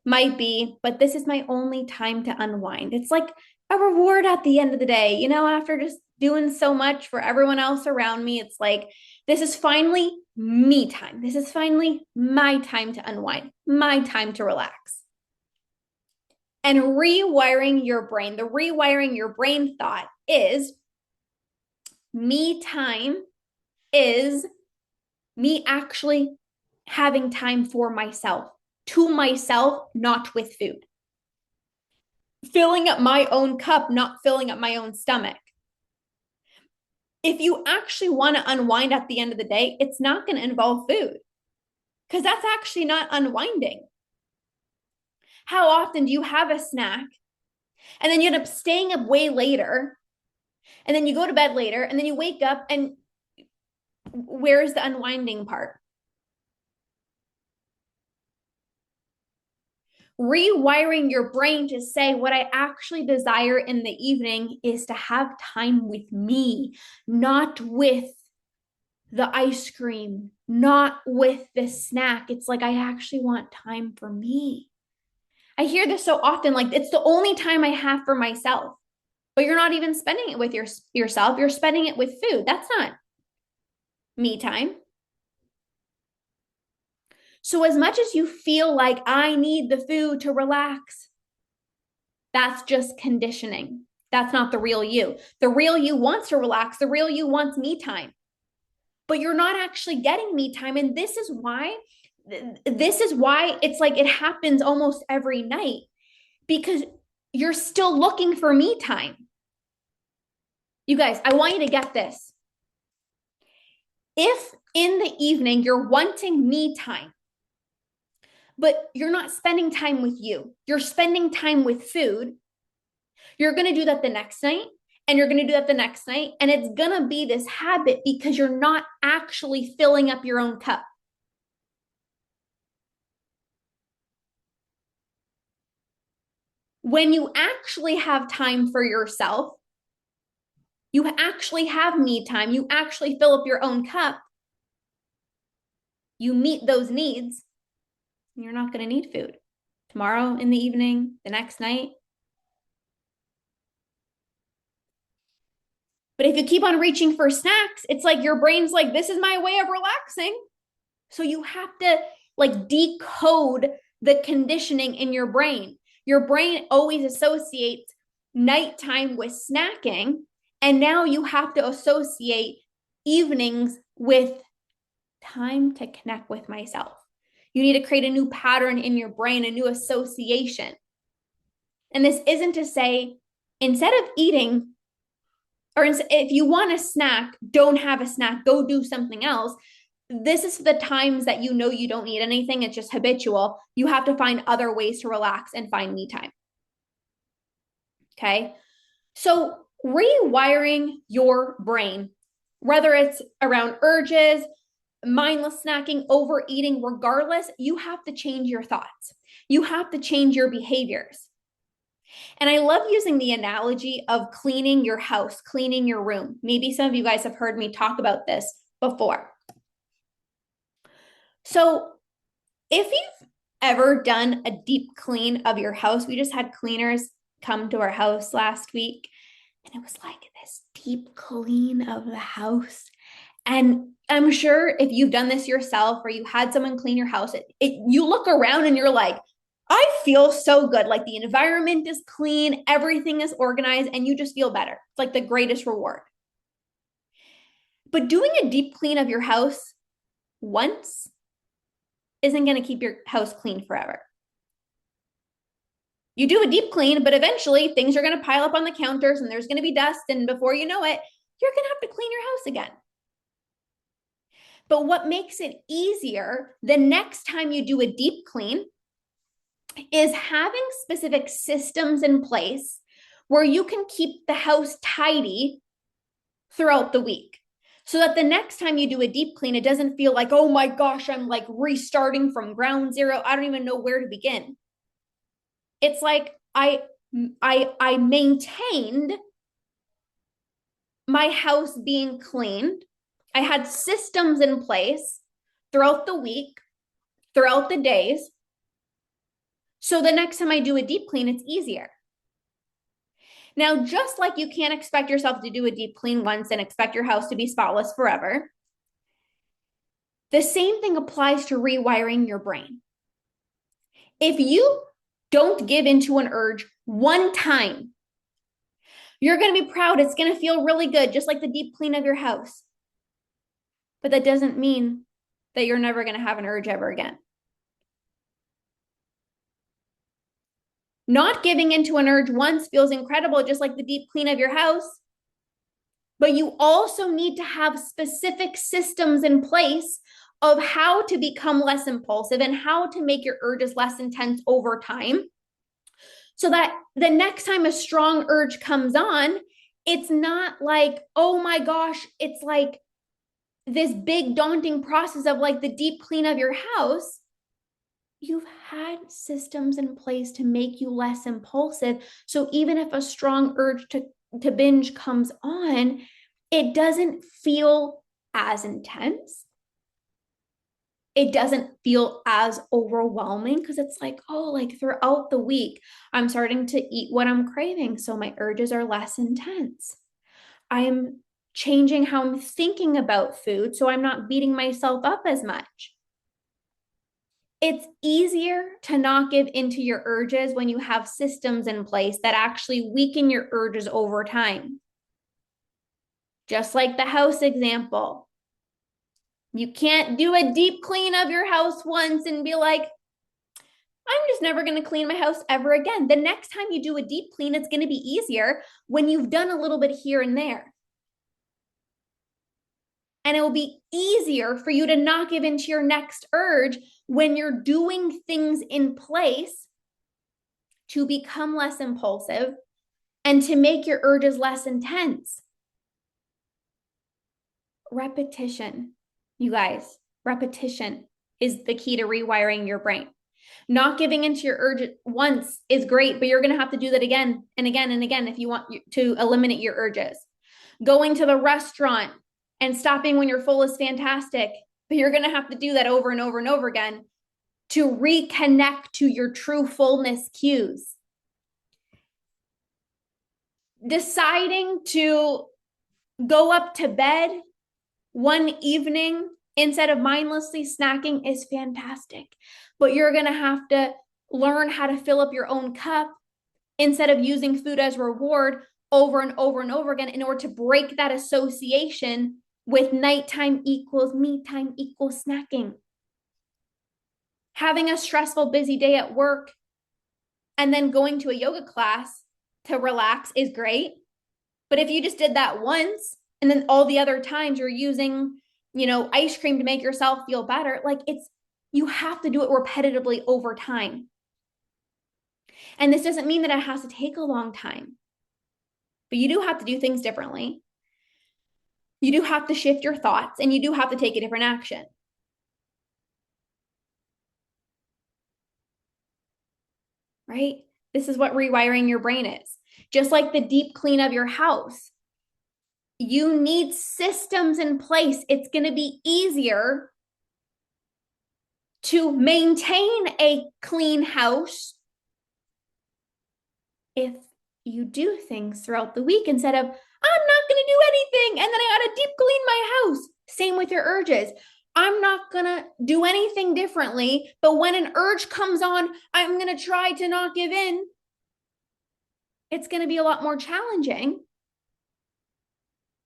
might be, but this is my only time to unwind. It's like a reward at the end of the day, you know, after just doing so much for everyone else around me. It's like, this is finally me time. This is finally my time to unwind, my time to relax. And rewiring your brain, the rewiring your brain thought is me time is me actually having time for myself, to myself, not with food. Filling up my own cup, not filling up my own stomach. If you actually want to unwind at the end of the day, it's not going to involve food because that's actually not unwinding. How often do you have a snack and then you end up staying up way later and then you go to bed later and then you wake up and where's the unwinding part? Rewiring your brain to say what I actually desire in the evening is to have time with me, not with the ice cream, not with the snack. It's like, I actually want time for me. I hear this so often, like it's the only time I have for myself, but you're not even spending it with yourself. You're spending it with food. That's not me time. So as much as you feel like I need the food to relax, that's just conditioning. That's not the real you. The real you wants to relax. The real you wants me time. But you're not actually getting me time. And this is why it's like it happens almost every night because you're still looking for me time. You guys, I want you to get this. If in the evening you're wanting me time, but you're not spending time with you, you're spending time with food, you're going to do that the next night and you're going to do that the next night. And it's going to be this habit because you're not actually filling up your own cup. When you actually have time for yourself, you actually have me time, you actually fill up your own cup, you meet those needs, You're not going to need food tomorrow in the evening, the next night. But if you keep on reaching for snacks, it's like your brain's like, this is my way of relaxing. So you have to like decode the conditioning in your brain. Your brain always associates nighttime with snacking. And now you have to associate evenings with time to connect with myself. You need to create a new pattern in your brain, a new association. And this isn't to say, instead of eating, or if you want a snack, don't have a snack, go do something else. This is the times that you know you don't need anything. It's just habitual. You have to find other ways to relax and find me time. Okay. So rewiring your brain, whether it's around urges, mindless snacking, overeating, regardless, you have to change your thoughts. You have to change your behaviors. And I love using the analogy of cleaning your house, cleaning your room. Maybe some of you guys have heard me talk about this before. So if you've ever done a deep clean of your house, we just had cleaners come to our house last week, and it was like this deep clean of the house. And I'm sure if you've done this yourself or you had someone clean your house, you look around and you're like, I feel so good. Like the environment is clean, everything is organized, and you just feel better. It's like the greatest reward. But doing a deep clean of your house once isn't going to keep your house clean forever. You do a deep clean, but eventually things are going to pile up on the counters and there's going to be dust. And before you know it, you're going to have to clean your house again. But what makes it easier the next time you do a deep clean is having specific systems in place where you can keep the house tidy throughout the week. So that the next time you do a deep clean, it doesn't feel like, oh my gosh, I'm like restarting from ground zero. I don't even know where to begin. It's like I maintained my house being cleaned. I had systems in place throughout the week, throughout the days. So the next time I do a deep clean, it's easier. Now, just like you can't expect yourself to do a deep clean once and expect your house to be spotless forever, the same thing applies to rewiring your brain. If you don't give into an urge one time, you're going to be proud. It's going to feel really good, just like the deep clean of your house. But that doesn't mean that you're never going to have an urge ever again. Not giving into an urge once feels incredible, just like the deep clean of your house. But you also need to have specific systems in place of how to become less impulsive and how to make your urges less intense over time. So that the next time a strong urge comes on, it's not like, oh my gosh, it's like this big daunting process of like the deep clean of your house. You've had systems in place to make you less impulsive. So even if a strong urge to binge comes on, it doesn't feel as intense. It doesn't feel as overwhelming because it's like, oh, like throughout the week, I'm starting to eat what I'm craving. So my urges are less intense. I'm changing how I'm thinking about food. So I'm not beating myself up as much. It's easier to not give into your urges when you have systems in place that actually weaken your urges over time. Just like the house example. You can't do a deep clean of your house once and be like, I'm just never going to clean my house ever again. The next time you do a deep clean, it's going to be easier when you've done a little bit here and there. And it will be easier for you to not give into your next urge when you're doing things in place to become less impulsive and to make your urges less intense. Repetition, you guys, repetition is the key to rewiring your brain. Not giving into your urge once is great, but you're going to have to do that again and again and again if you want to eliminate your urges. Going to the restaurant and stopping when you're full is fantastic, but you're going to have to do that over and over and over again to reconnect to your true fullness cues. Deciding to go up to bed one evening instead of mindlessly snacking is fantastic, but you're going to have to learn how to fill up your own cup instead of using food as reward over and over and over again in order to break that association with nighttime equals me time equals snacking. Having a stressful, busy day at work and then going to a yoga class to relax is great. But if you just did that once and then all the other times you're using, ice cream to make yourself feel better, you have to do it repetitively over time. And this doesn't mean that it has to take a long time, but you do have to do things differently. You do have to shift your thoughts and you do have to take a different action. Right? This is what rewiring your brain is. Just like the deep clean of your house. You need systems in place. It's going to be easier to maintain a clean house if you do things throughout the week instead of, I'm not going to do anything and then I got to deep clean my house. Same with your urges. I'm not going to do anything differently, but when an urge comes on, I'm going to try to not give in. It's going to be a lot more challenging.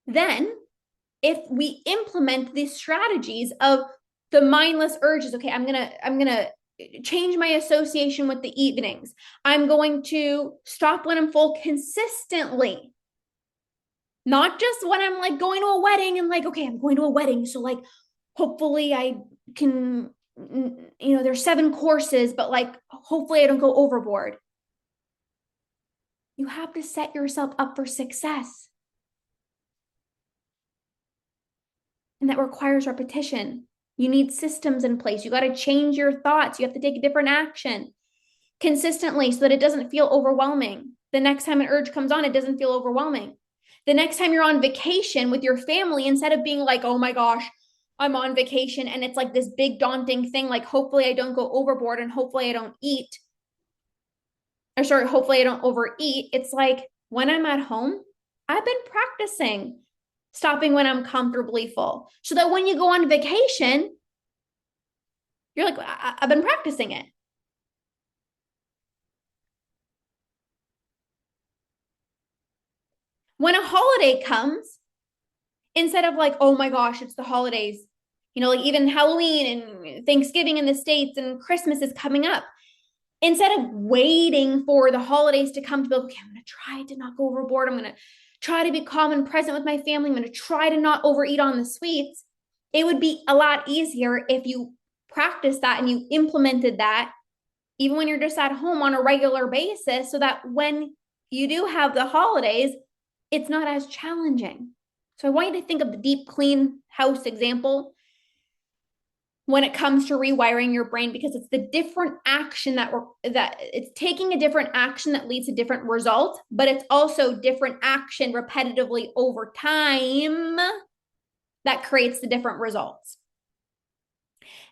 Then, if we implement these strategies of the mindless urges, okay, I'm gonna change my association with the evenings. I'm going to stop when I'm full consistently. Not just when I'm going to a wedding and okay, I'm going to a wedding. So hopefully I can, there's 7 courses, but hopefully I don't go overboard. You have to set yourself up for success. And that requires repetition. You need systems in place. You got to change your thoughts. You have to take a different action consistently so that it doesn't feel overwhelming. The next time an urge comes on, it doesn't feel overwhelming. The next time you're on vacation with your family, instead of being oh my gosh, I'm on vacation and it's this big daunting thing, hopefully I don't go overboard and hopefully I don't eat. Or sorry, hopefully I don't overeat. It's when I'm at home, I've been practicing stopping when I'm comfortably full. So that when you go on vacation, you're I've been practicing it. When a holiday comes, instead of oh my gosh, it's the holidays, even Halloween and Thanksgiving in the States and Christmas is coming up. Instead of waiting for the holidays to come to be okay, I'm going to try to not go overboard. I'm going to try to be calm and present with my family. I'm going to try to not overeat on the sweets. It would be a lot easier if you practiced that and you implemented that even when you're just at home on a regular basis so that when you do have the holidays, it's not as challenging. So I want you to think of the deep clean house example when it comes to rewiring your brain, because it's the different action that it's taking a different action that leads to different results, but it's also different action repetitively over time that creates the different results.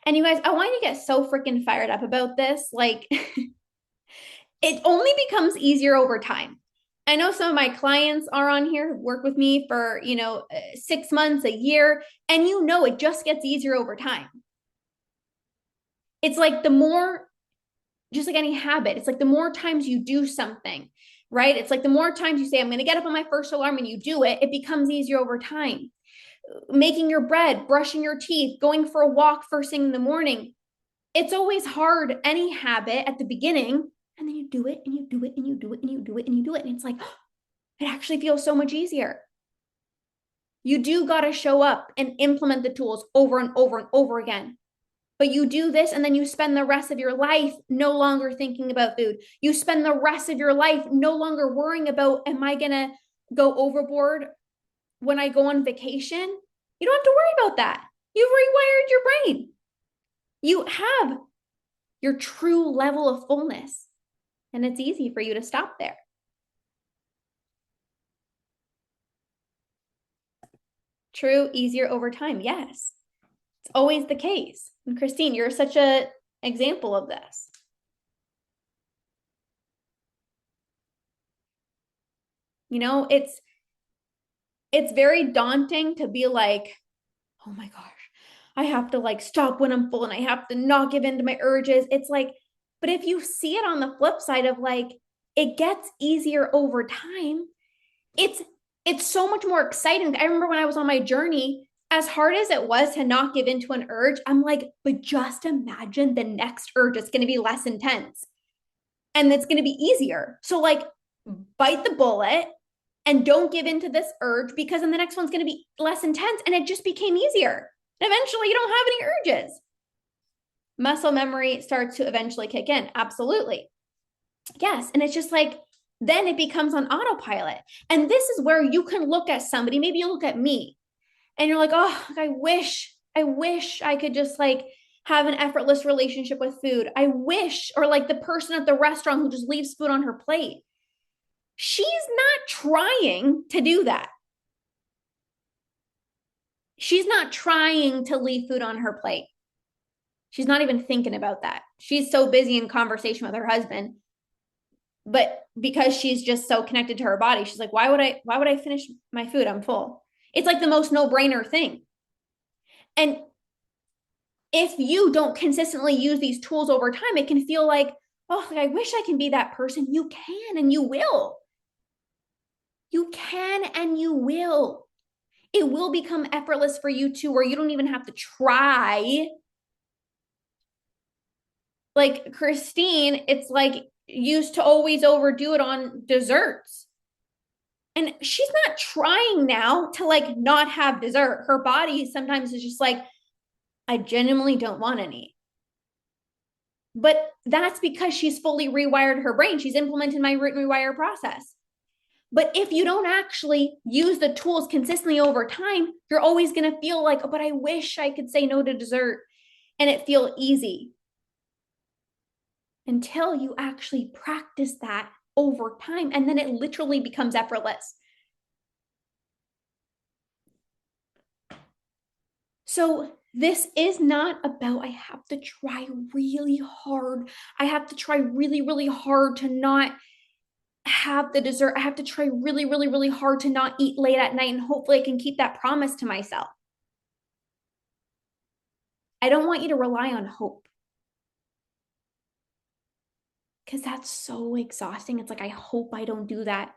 And you guys, I want you to get so freaking fired up about this. It only becomes easier over time. I know some of my clients are on here who work with me for, 6 months, a year, and it just gets easier over time. It's the more, just like any habit, it's the more times you do something, right? It's the more times you say, I'm going to get up on my first alarm and you do it, it becomes easier over time. Making your bread, brushing your teeth, going for a walk first thing in the morning. It's always hard, any habit at the beginning, and then you do it and you do it and you do it and you do it and you do it. And it's it actually feels so much easier. You do got to show up and implement the tools over and over and over again. But you do this and then you spend the rest of your life no longer thinking about food. You spend the rest of your life no longer worrying about, am I going to go overboard when I go on vacation? You don't have to worry about that. You've rewired your brain. You have your true level of fullness, and it's easy for you to stop there. True, easier over time. Yes, it's always the case. And Christine, you're such a example of this. You know, it's very daunting to be like, oh my gosh, I have to like stop when I'm full and I have to not give in to my urges. It's like, but if you see it on the flip side of like, it gets easier over time. It's so much more exciting. I remember when I was on my journey, as hard as it was to not give into an urge, I'm like, but just imagine the next urge is going to be less intense and it's going to be easier. So like bite the bullet and don't give into this urge, because then the next one's going to be less intense and it just became easier. And eventually you don't have any urges. Muscle memory starts to eventually kick in. Absolutely. Yes. And it's just like, then it becomes on autopilot. And this is where you can look at somebody, maybe you look at me and you're like, oh, I wish I could just like have an effortless relationship with food. I wish, or like the person at the restaurant who just leaves food on her plate. She's not trying to do that. She's not trying to leave food on her plate. She's not even thinking about that. She's so busy in conversation with her husband. But because she's just so connected to her body, she's like, why would I finish my food? I'm full. It's like the most no-brainer thing. And if you don't consistently use these tools over time, it can feel like, oh, I wish I can be that person. You can and you will. You can and you will. It will become effortless for you too, where you don't even have to try. Like Christine, it's like used to always overdo it on desserts. And she's not trying now to like not have dessert. Her body sometimes is just like, I genuinely don't want any. But that's because she's fully rewired her brain. She's implemented my root and rewire process. But if you don't actually use the tools consistently over time, you're always going to feel like, oh, but I wish I could say no to dessert and it feel easy. Until you actually practice that over time, and then it literally becomes effortless. So this is not about, I have to try really hard. I have to try really, really hard to not have the dessert. I have to try really, really, really hard to not eat late at night, and hopefully I can keep that promise to myself. I don't want you to rely on hope, because that's so exhausting. It's like, I hope I don't do that.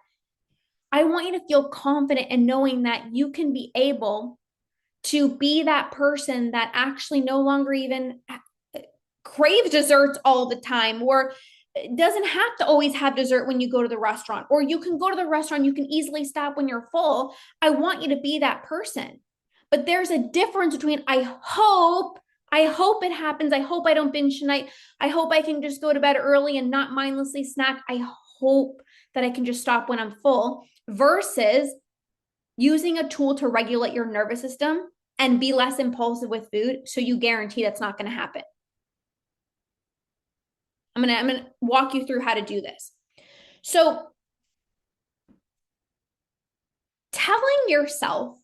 I want you to feel confident in knowing that you can be able to be that person that actually no longer even craves desserts all the time, or doesn't have to always have dessert when you go to the restaurant, or you can go to the restaurant, you can easily stop when you're full. I want you to be that person. But there's a difference between I hope it happens. I hope I don't binge tonight. I hope I can just go to bed early and not mindlessly snack. I hope that I can just stop when I'm full, versus using a tool to regulate your nervous system and be less impulsive with food, so you guarantee that's not going to happen. I'm going to walk you through how to do this. So telling yourself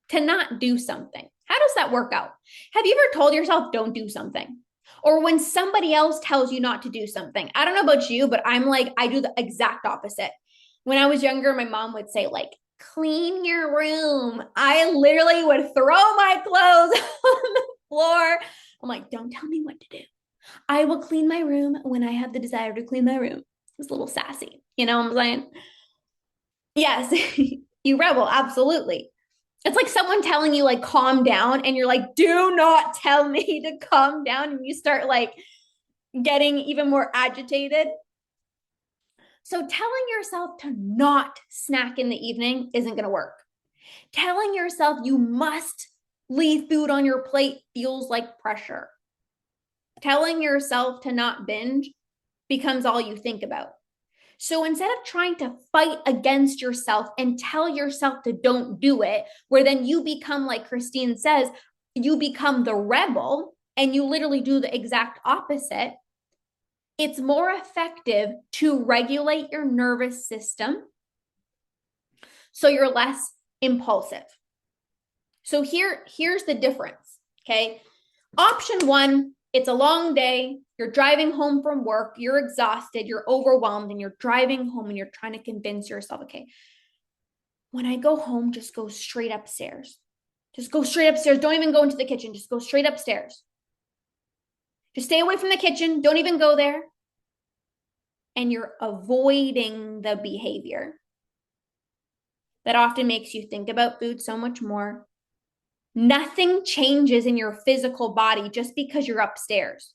to not do something, how does that work out? Have you ever told yourself don't do something? Or when somebody else tells you not to do something? I don't know about you, but I'm like, I do the exact opposite. When I was younger, my mom would say like, clean your room. I literally would throw my clothes on the floor. I'm like, don't tell me what to do. I will clean my room when I have the desire to clean my room. It's a little sassy. You know what I'm saying? Yes, you rebel. Absolutely. It's like someone telling you like calm down, and you're like, do not tell me to calm down, and you start like getting even more agitated. So telling yourself to not snack in the evening isn't going to work. Telling yourself you must leave food on your plate feels like pressure. Telling yourself to not binge becomes all you think about. So instead of trying to fight against yourself and tell yourself to don't do it, where then you become, like Christine says, you become the rebel and you literally do the exact opposite, it's more effective to regulate your nervous system so you're less impulsive. So here's the difference, okay? Option one, It's a long day. You're driving home from work. You're exhausted. You're overwhelmed, and you're driving home and you're trying to convince yourself, okay, when I go home, just go straight upstairs. Just go straight upstairs. Don't even go into the kitchen. Just go straight upstairs. Just stay away from the kitchen. Don't even go there. And you're avoiding the behavior that often makes you think about food so much more. Nothing changes in your physical body just because you're upstairs.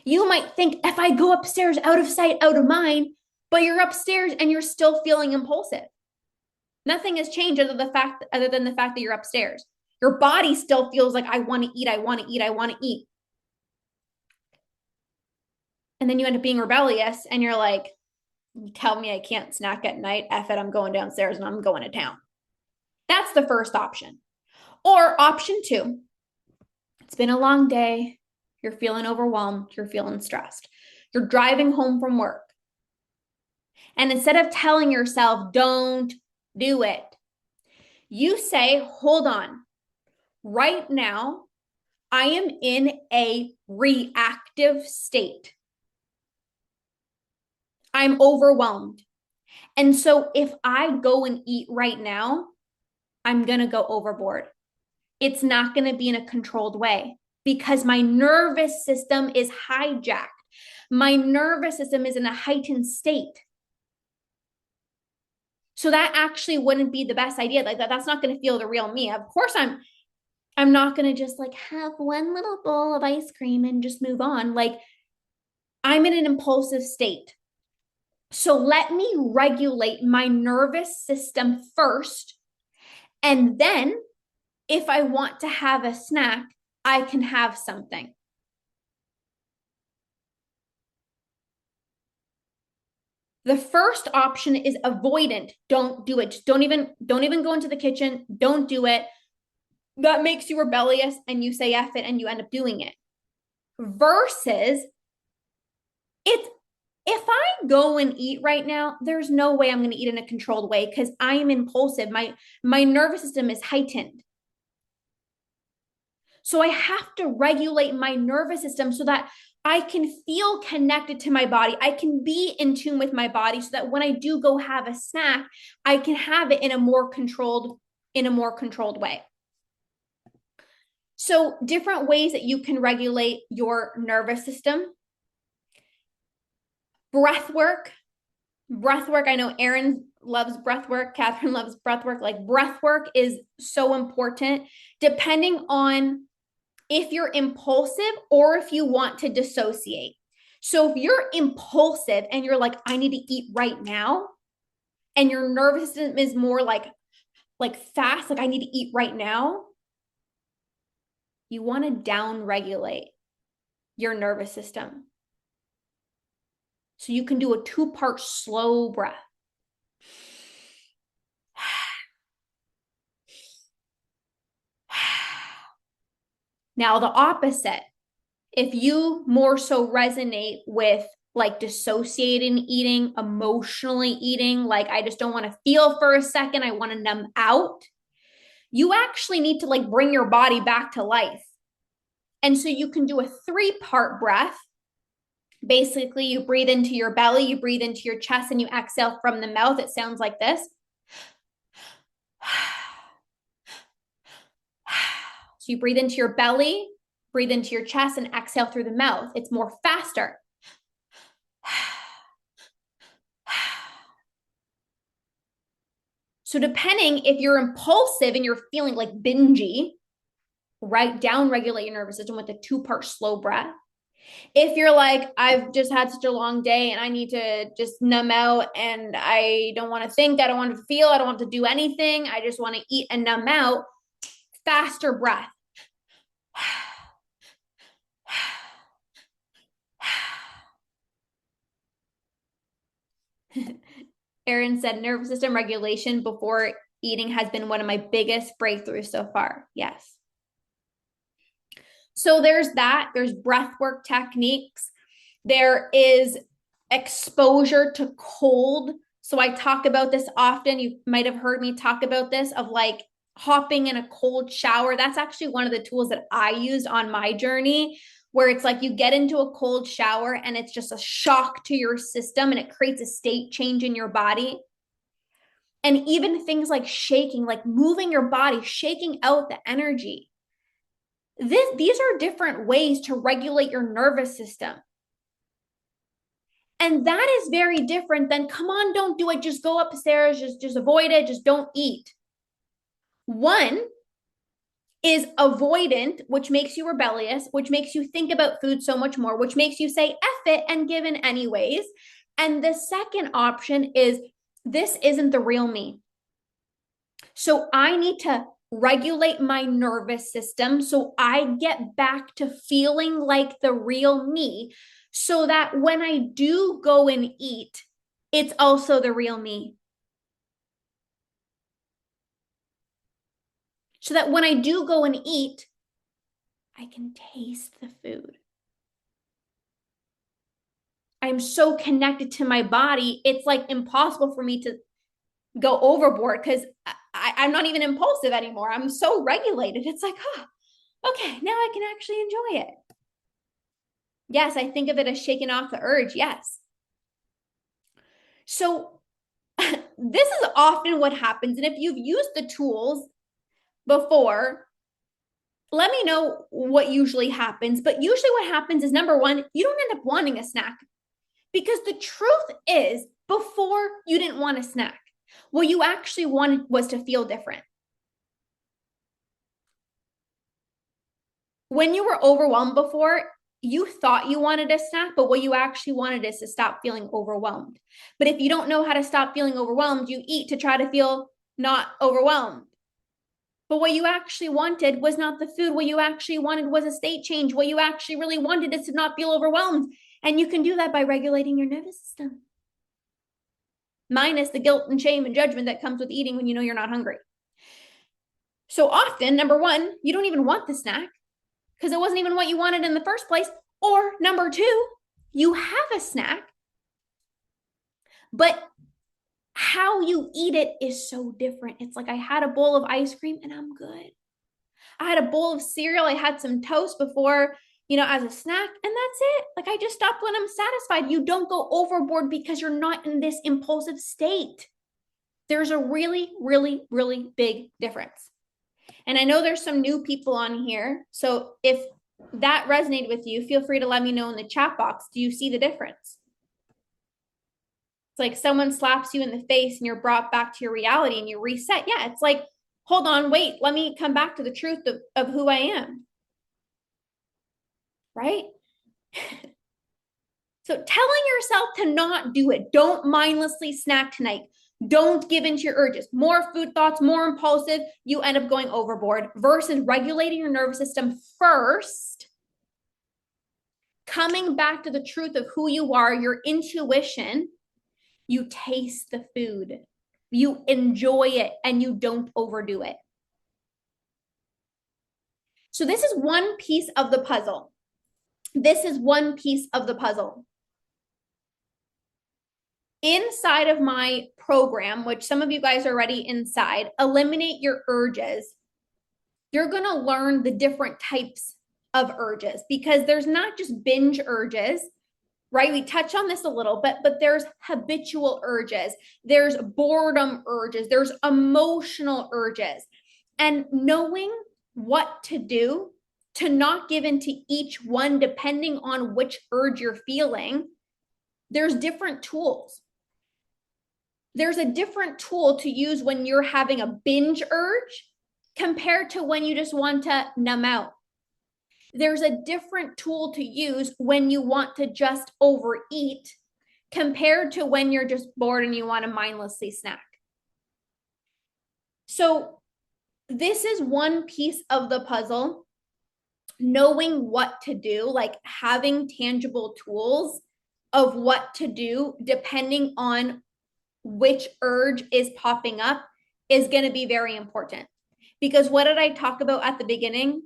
You might think, if I go upstairs, out of sight, out of mind, but you're upstairs and you're still feeling impulsive. Nothing has changed other than the fact that you're upstairs. Your body still feels like, I want to eat, I want to eat, I want to eat. And then you end up being rebellious and you're like, you tell me I can't snack at night, F it, I'm going downstairs and I'm going to town. That's the first option. Or option 2, it's been a long day. You're feeling overwhelmed. You're feeling stressed. You're driving home from work. And instead of telling yourself, don't do it, you say, hold on. Right now, I am in a reactive state. I'm overwhelmed. And so if I go and eat right now, I'm going to go overboard. It's not going to be in a controlled way because my nervous system is hijacked. My nervous system is in a heightened state. So that actually wouldn't be the best idea. Like that's not going to feel the real me. Of course, I'm not going to just like have one little bowl of ice cream and just move on. Like I'm in an impulsive state. So let me regulate my nervous system first. And then if I want to have a snack, I can have something. The first option is avoidant. Don't do it. Just don't even go into the kitchen. Don't do it. That makes you rebellious and you say F it and you end up doing it. Versus if I go and eat right now, there's no way I'm going to eat in a controlled way because I am impulsive. My nervous system is heightened. So I have to regulate my nervous system so that I can feel connected to my body. I can be in tune with my body so that when I do go have a snack, I can have it in a more controlled way. So different ways that you can regulate your nervous system. Breath work. I know Erin loves breath work. Catherine loves breath work. Like breath work is so important depending on if you're impulsive or if you want to dissociate. So if you're impulsive and you're like, I need to eat right now, and your nervous system is more like fast, like I need to eat right now, you want to down regulate your nervous system. So you can do a 2-part slow breath. Now the opposite, if you more so resonate with like dissociating eating, emotionally eating, like I just don't want to feel for a second, I want to numb out, you actually need to like bring your body back to life. And so you can do a 3-part breath. Basically, you breathe into your belly, you breathe into your chest, and you exhale from the mouth. It sounds like this. So you breathe into your belly, breathe into your chest, and exhale through the mouth. It's more faster. So depending if you're impulsive and you're feeling like bingy, right, down regulate your nervous system with a 2-part slow breath. If you're like, I've just had such a long day and I need to just numb out and I don't want to think, I don't want to feel, I don't want to do anything, I just want to eat and numb out, faster breath. Erin said nervous system regulation before eating has been one of my biggest breakthroughs so far. Yes. So there's that. There's breath work techniques. There is exposure to cold. So I talk about this often. You might have heard me talk about this of like hopping in a cold shower. That's actually one of the tools that I used on my journey where it's like you get into a cold shower and it's just a shock to your system and it creates a state change in your body. And even things like shaking, like moving your body, shaking out the energy. These are different ways to regulate your nervous system. And that is very different than, come on, don't do it. Just go upstairs, just avoid it, just don't eat. One is avoidant, which makes you rebellious, which makes you think about food so much more, which makes you say F it and give in anyways. And the second option is, this isn't the real me. So I need to regulate my nervous system so I get back to feeling like the real me, so that when I do go and eat, it's also the real me. So that when I do go and eat, I can taste the food. I'm so connected to my body. It's like impossible for me to go overboard because I'm not even impulsive anymore. I'm so regulated. It's like, okay, now I can actually enjoy it. Yes, I think of it as shaking off the urge. Yes. So this is often what happens. And if you've used the tools before, let me know what usually happens. But usually what happens is, number one, you don't end up wanting a snack, because the truth is, before you didn't want a snack. What you actually wanted was to feel different. When you were overwhelmed before, you thought you wanted a snack, but what you actually wanted is to stop feeling overwhelmed. But if you don't know how to stop feeling overwhelmed, you eat to try to feel not overwhelmed. But what you actually wanted was not the food. What you actually wanted was a state change. What you actually really wanted is to not feel overwhelmed. And you can do that by regulating your nervous system, minus the guilt and shame and judgment that comes with eating when you know you're not hungry. So often, number one, you don't even want the snack because it wasn't even what you wanted in the first place. Or number two, you have a snack, but how you eat it is so different. It's like, I had a bowl of ice cream and I'm good. I had a bowl of cereal. I had some toast before, as a snack, and that's it. Like, I just stopped when I'm satisfied. You don't go overboard because you're not in this impulsive state. There's a really, really, really big difference. And I know there's some new people on here. So if that resonated with you, feel free to let me know in the chat box. Do you see the difference? It's like someone slaps you in the face and you're brought back to your reality and you reset. Yeah, it's like, hold on, wait, let me come back to the truth of who I am. Right? So telling yourself to not do it. Don't mindlessly snack tonight. Don't give into your urges. More food thoughts, more impulsive, you end up going overboard, versus regulating your nervous system first, coming back to the truth of who you are, your intuition. You taste the food, you enjoy it, and you don't overdo it. So this is one piece of the puzzle. This is one piece of the puzzle. Inside of my program, which some of you guys are already inside, Eliminate Your Urges, you're going to learn the different types of urges, because there's not just binge urges, right? We touch on this a little bit, but there's habitual urges, there's boredom urges, there's emotional urges. And knowing what to do to not give into each one, depending on which urge you're feeling, there's different tools. There's a different tool to use when you're having a binge urge compared to when you just want to numb out. There's a different tool to use when you want to just overeat compared to when you're just bored and you want to mindlessly snack. So this is one piece of the puzzle, knowing what to do, like having tangible tools of what to do depending on which urge is popping up is going to be very important. Because what did I talk about at the beginning?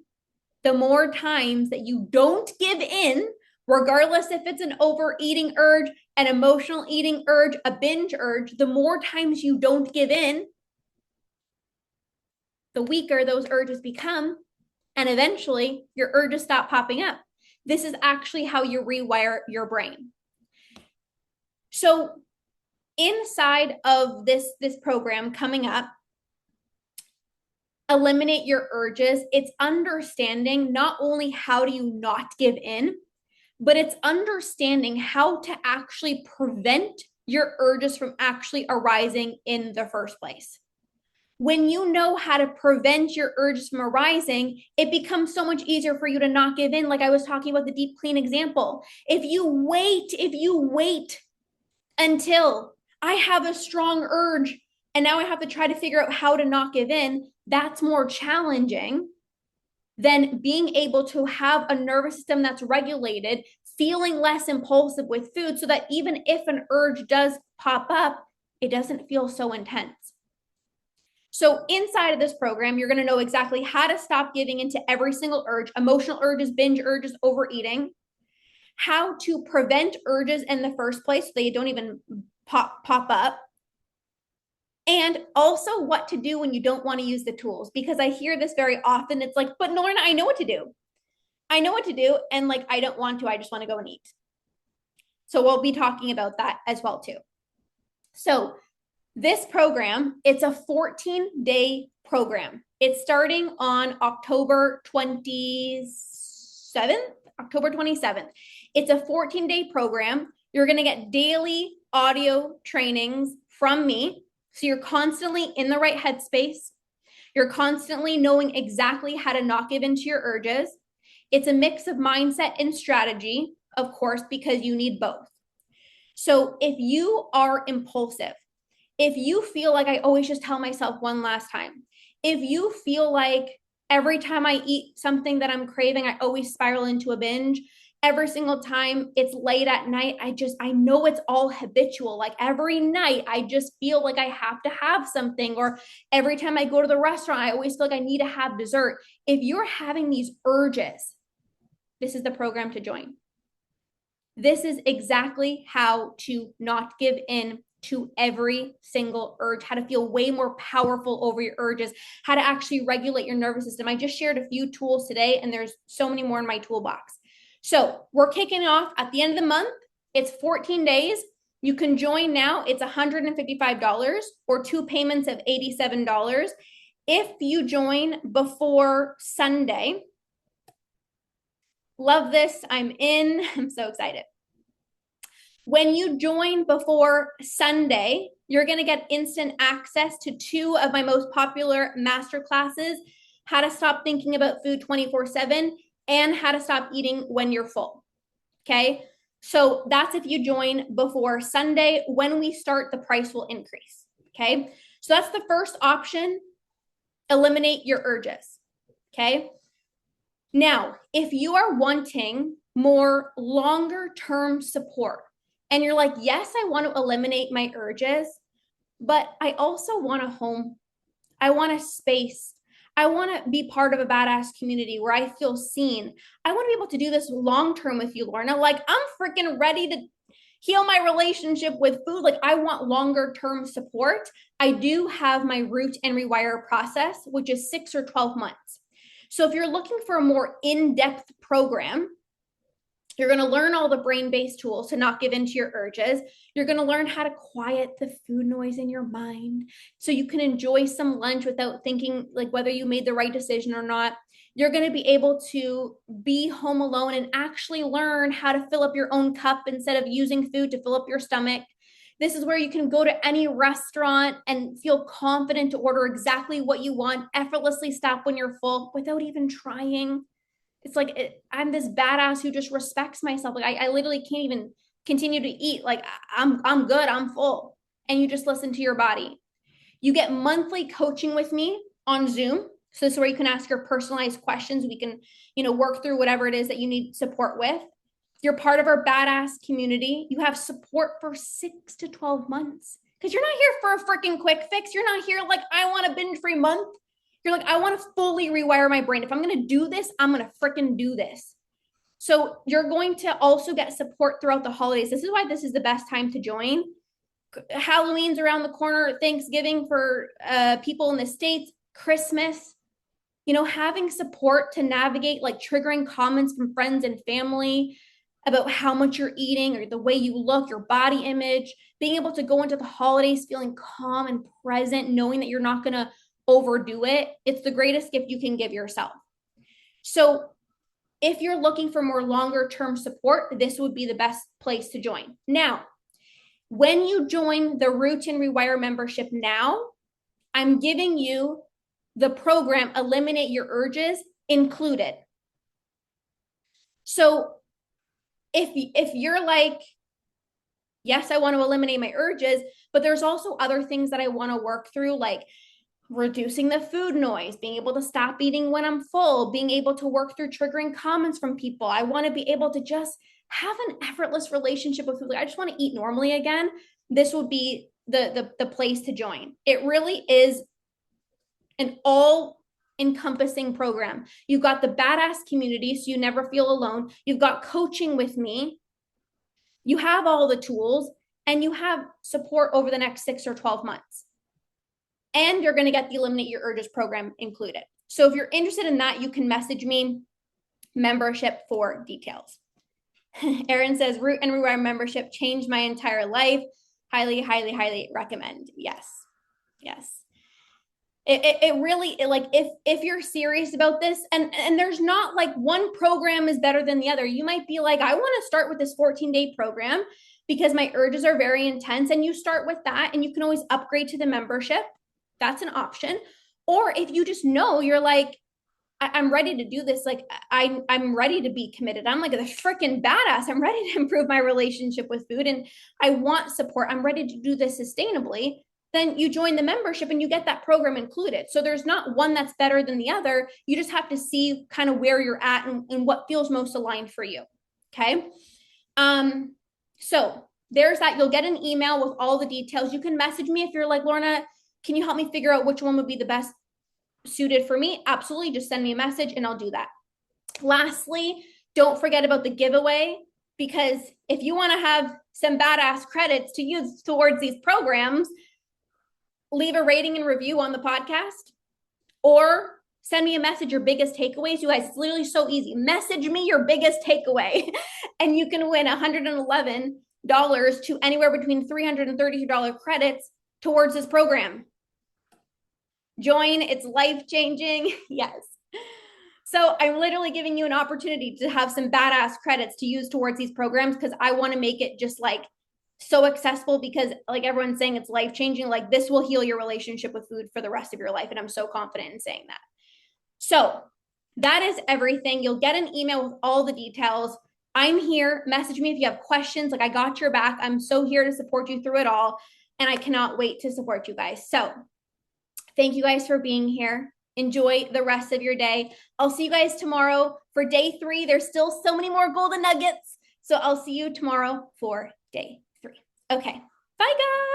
The more times that you don't give in, regardless if it's an overeating urge, an emotional eating urge, a binge urge, the more times you don't give in, the weaker those urges become. And eventually your urges stop popping up. This is actually how you rewire your brain. So inside of this program coming up, eliminate your urges, it's understanding not only how do you not give in, but it's understanding how to actually prevent your urges from actually arising in the first place. When you know how to prevent your urges from arising, it becomes so much easier for you to not give in. Like I was talking about the deep clean example. If you wait until I have a strong urge and now I have to try to figure out how to not give in, that's more challenging than being able to have a nervous system that's regulated, feeling less impulsive with food, so that even if an urge does pop up, it doesn't feel so intense. So inside of this program, you're going to know exactly how to stop giving into every single urge, emotional urges, binge urges, overeating, how to prevent urges in the first place so they don't even pop up, and also what to do when you don't want to use the tools. Because I hear this very often. It's like, but Lorna, I know what to do. I know what to do. And like, I don't want to, I just want to go and eat. So we'll be talking about that as well too. So this program, it's a 14-day program. It's starting on October 27th. It's a 14-day program. You're going to get daily audio trainings from me. So you're constantly in the right headspace. You're constantly knowing exactly how to not give into your urges. It's a mix of mindset and strategy, of course, because you need both. So if you are impulsive, if you feel like I always just tell myself one last time, if you feel like every time I eat something that I'm craving, I always spiral into a binge, every single time it's late at night, I know it's all habitual. Like every night, I just feel like I have to have something. Or every time I go to the restaurant, I always feel like I need to have dessert. If you're having these urges, this is the program to join. This is exactly how to not give in to every single urge, how to feel way more powerful over your urges, how to actually regulate your nervous system. I just shared a few tools today, and there's so many more in my toolbox. So we're kicking off at the end of the month. It's 14 days. You can join now. It's $155 or 2 payments of $87. If you join before Sunday, love this. I'm in. I'm so excited. When you join before Sunday, you're going to get instant access to 2 of my most popular masterclasses, how to stop thinking about food 24/7 and how to stop eating when you're full. Okay. So that's if you join before Sunday. When we start, the price will increase. Okay. So that's the first option. Eliminate your urges. Okay. Now, if you are wanting more longer term support and you're like, yes, I want to eliminate my urges, but I also want a home. I want a space. I want to be part of a badass community where I feel seen. I want to be able to do this long term with you, Lorna. Like, I'm freaking ready to heal my relationship with food. Like, I want longer term support. I do have my root and rewire process, which is 6 or 12 months. So if you're looking for a more in-depth program, you're going to learn all the brain-based tools to not give in to your urges. You're going to learn how to quiet the food noise in your mind so you can enjoy some lunch without thinking like whether you made the right decision or not. You're going to be able to be home alone and actually learn how to fill up your own cup instead of using food to fill up your stomach. This is where you can go to any restaurant and feel confident to order exactly what you want, effortlessly stop when you're full without even trying. It's like I'm this badass who just respects myself. Like I literally can't even continue to eat. Like I'm good. I'm full. And you just listen to your body. You get monthly coaching with me on Zoom. So this is where you can ask your personalized questions. We can, work through whatever it is that you need support with. You're part of our badass community. You have support for 6 to 12 months because you're not here for a freaking quick fix. You're not here like, I want a binge-free month. You're like, I want to fully rewire my brain. If I'm going to do this, I'm going to freaking do this. So you're going to also get support throughout the holidays. This is why this is the best time to join. Halloween's around the corner, Thanksgiving for people in the States, Christmas. having support to navigate like triggering comments from friends and family about how much you're eating or the way you look, your body image, being able to go into the holidays feeling calm and present, knowing that you're not going to overdo it. It's the greatest gift you can give yourself. So if you're looking for more longer term support, this would be the best place to join. Now, when you join the Root and Rewire membership now, I'm giving you the program Eliminate Your Urges included. So if you're like, yes, I want to eliminate my urges, but there's also other things that I want to work through, like reducing the food noise, being able to stop eating when I'm full, being able to work through triggering comments from people. I want to be able to just have an effortless relationship with food. I just want to eat normally again. This would be the place to join. It really is an all encompassing program. You've got the badass community, so you never feel alone. You've got coaching with me. You have all the tools, and you have support over the next 6 or 12 months. And you're going to get the Eliminate Your Urges program included. So if you're interested in that, you can message me membership for details. Erin says, Root and Rewire membership changed my entire life. Highly, highly, highly recommend. Yes. Yes. It really, like, if you're serious about this, and there's not like one program is better than the other. You might be like, I want to start with this 14-day program because my urges are very intense, and you start with that, and you can always upgrade to the membership. That's an option. Or if you just know, you're like, I'm ready to do this. Like I'm ready to be committed. I'm like a freaking badass. I'm ready to improve my relationship with food, and I want support. I'm ready to do this sustainably. Then you join the membership and you get that program included. So there's not one that's better than the other. You just have to see kind of where you're at and what feels most aligned for you. Okay. So there's that. You'll get an email with all the details. You can message me if you're like, Lorna, can you help me figure out which one would be the best suited for me? Absolutely. Just send me a message and I'll do that. Lastly, don't forget about the giveaway, because if you want to have some badass credits to use towards these programs, leave a rating and review on the podcast, or send me a message, your biggest takeaways. You guys, it's literally so easy. Message me your biggest takeaway and you can win $111 to anywhere between $332 credits towards this program. Join, it's life-changing. Yes. So I'm literally giving you an opportunity to have some badass credits to use towards these programs, because I want to make it just like so accessible, because like everyone's saying, it's life-changing. Like this will heal your relationship with food for the rest of your life. And I'm so confident in saying that. So that is everything. You'll get an email with all the details. I'm here. Message me if you have questions. Like I got your back. I'm so here to support you through it all. And I cannot wait to support you guys. So thank you guys for being here. Enjoy the rest of your day. I'll see you guys tomorrow for day 3. There's still so many more golden nuggets. So I'll see you tomorrow for day 3. Okay. Bye, guys.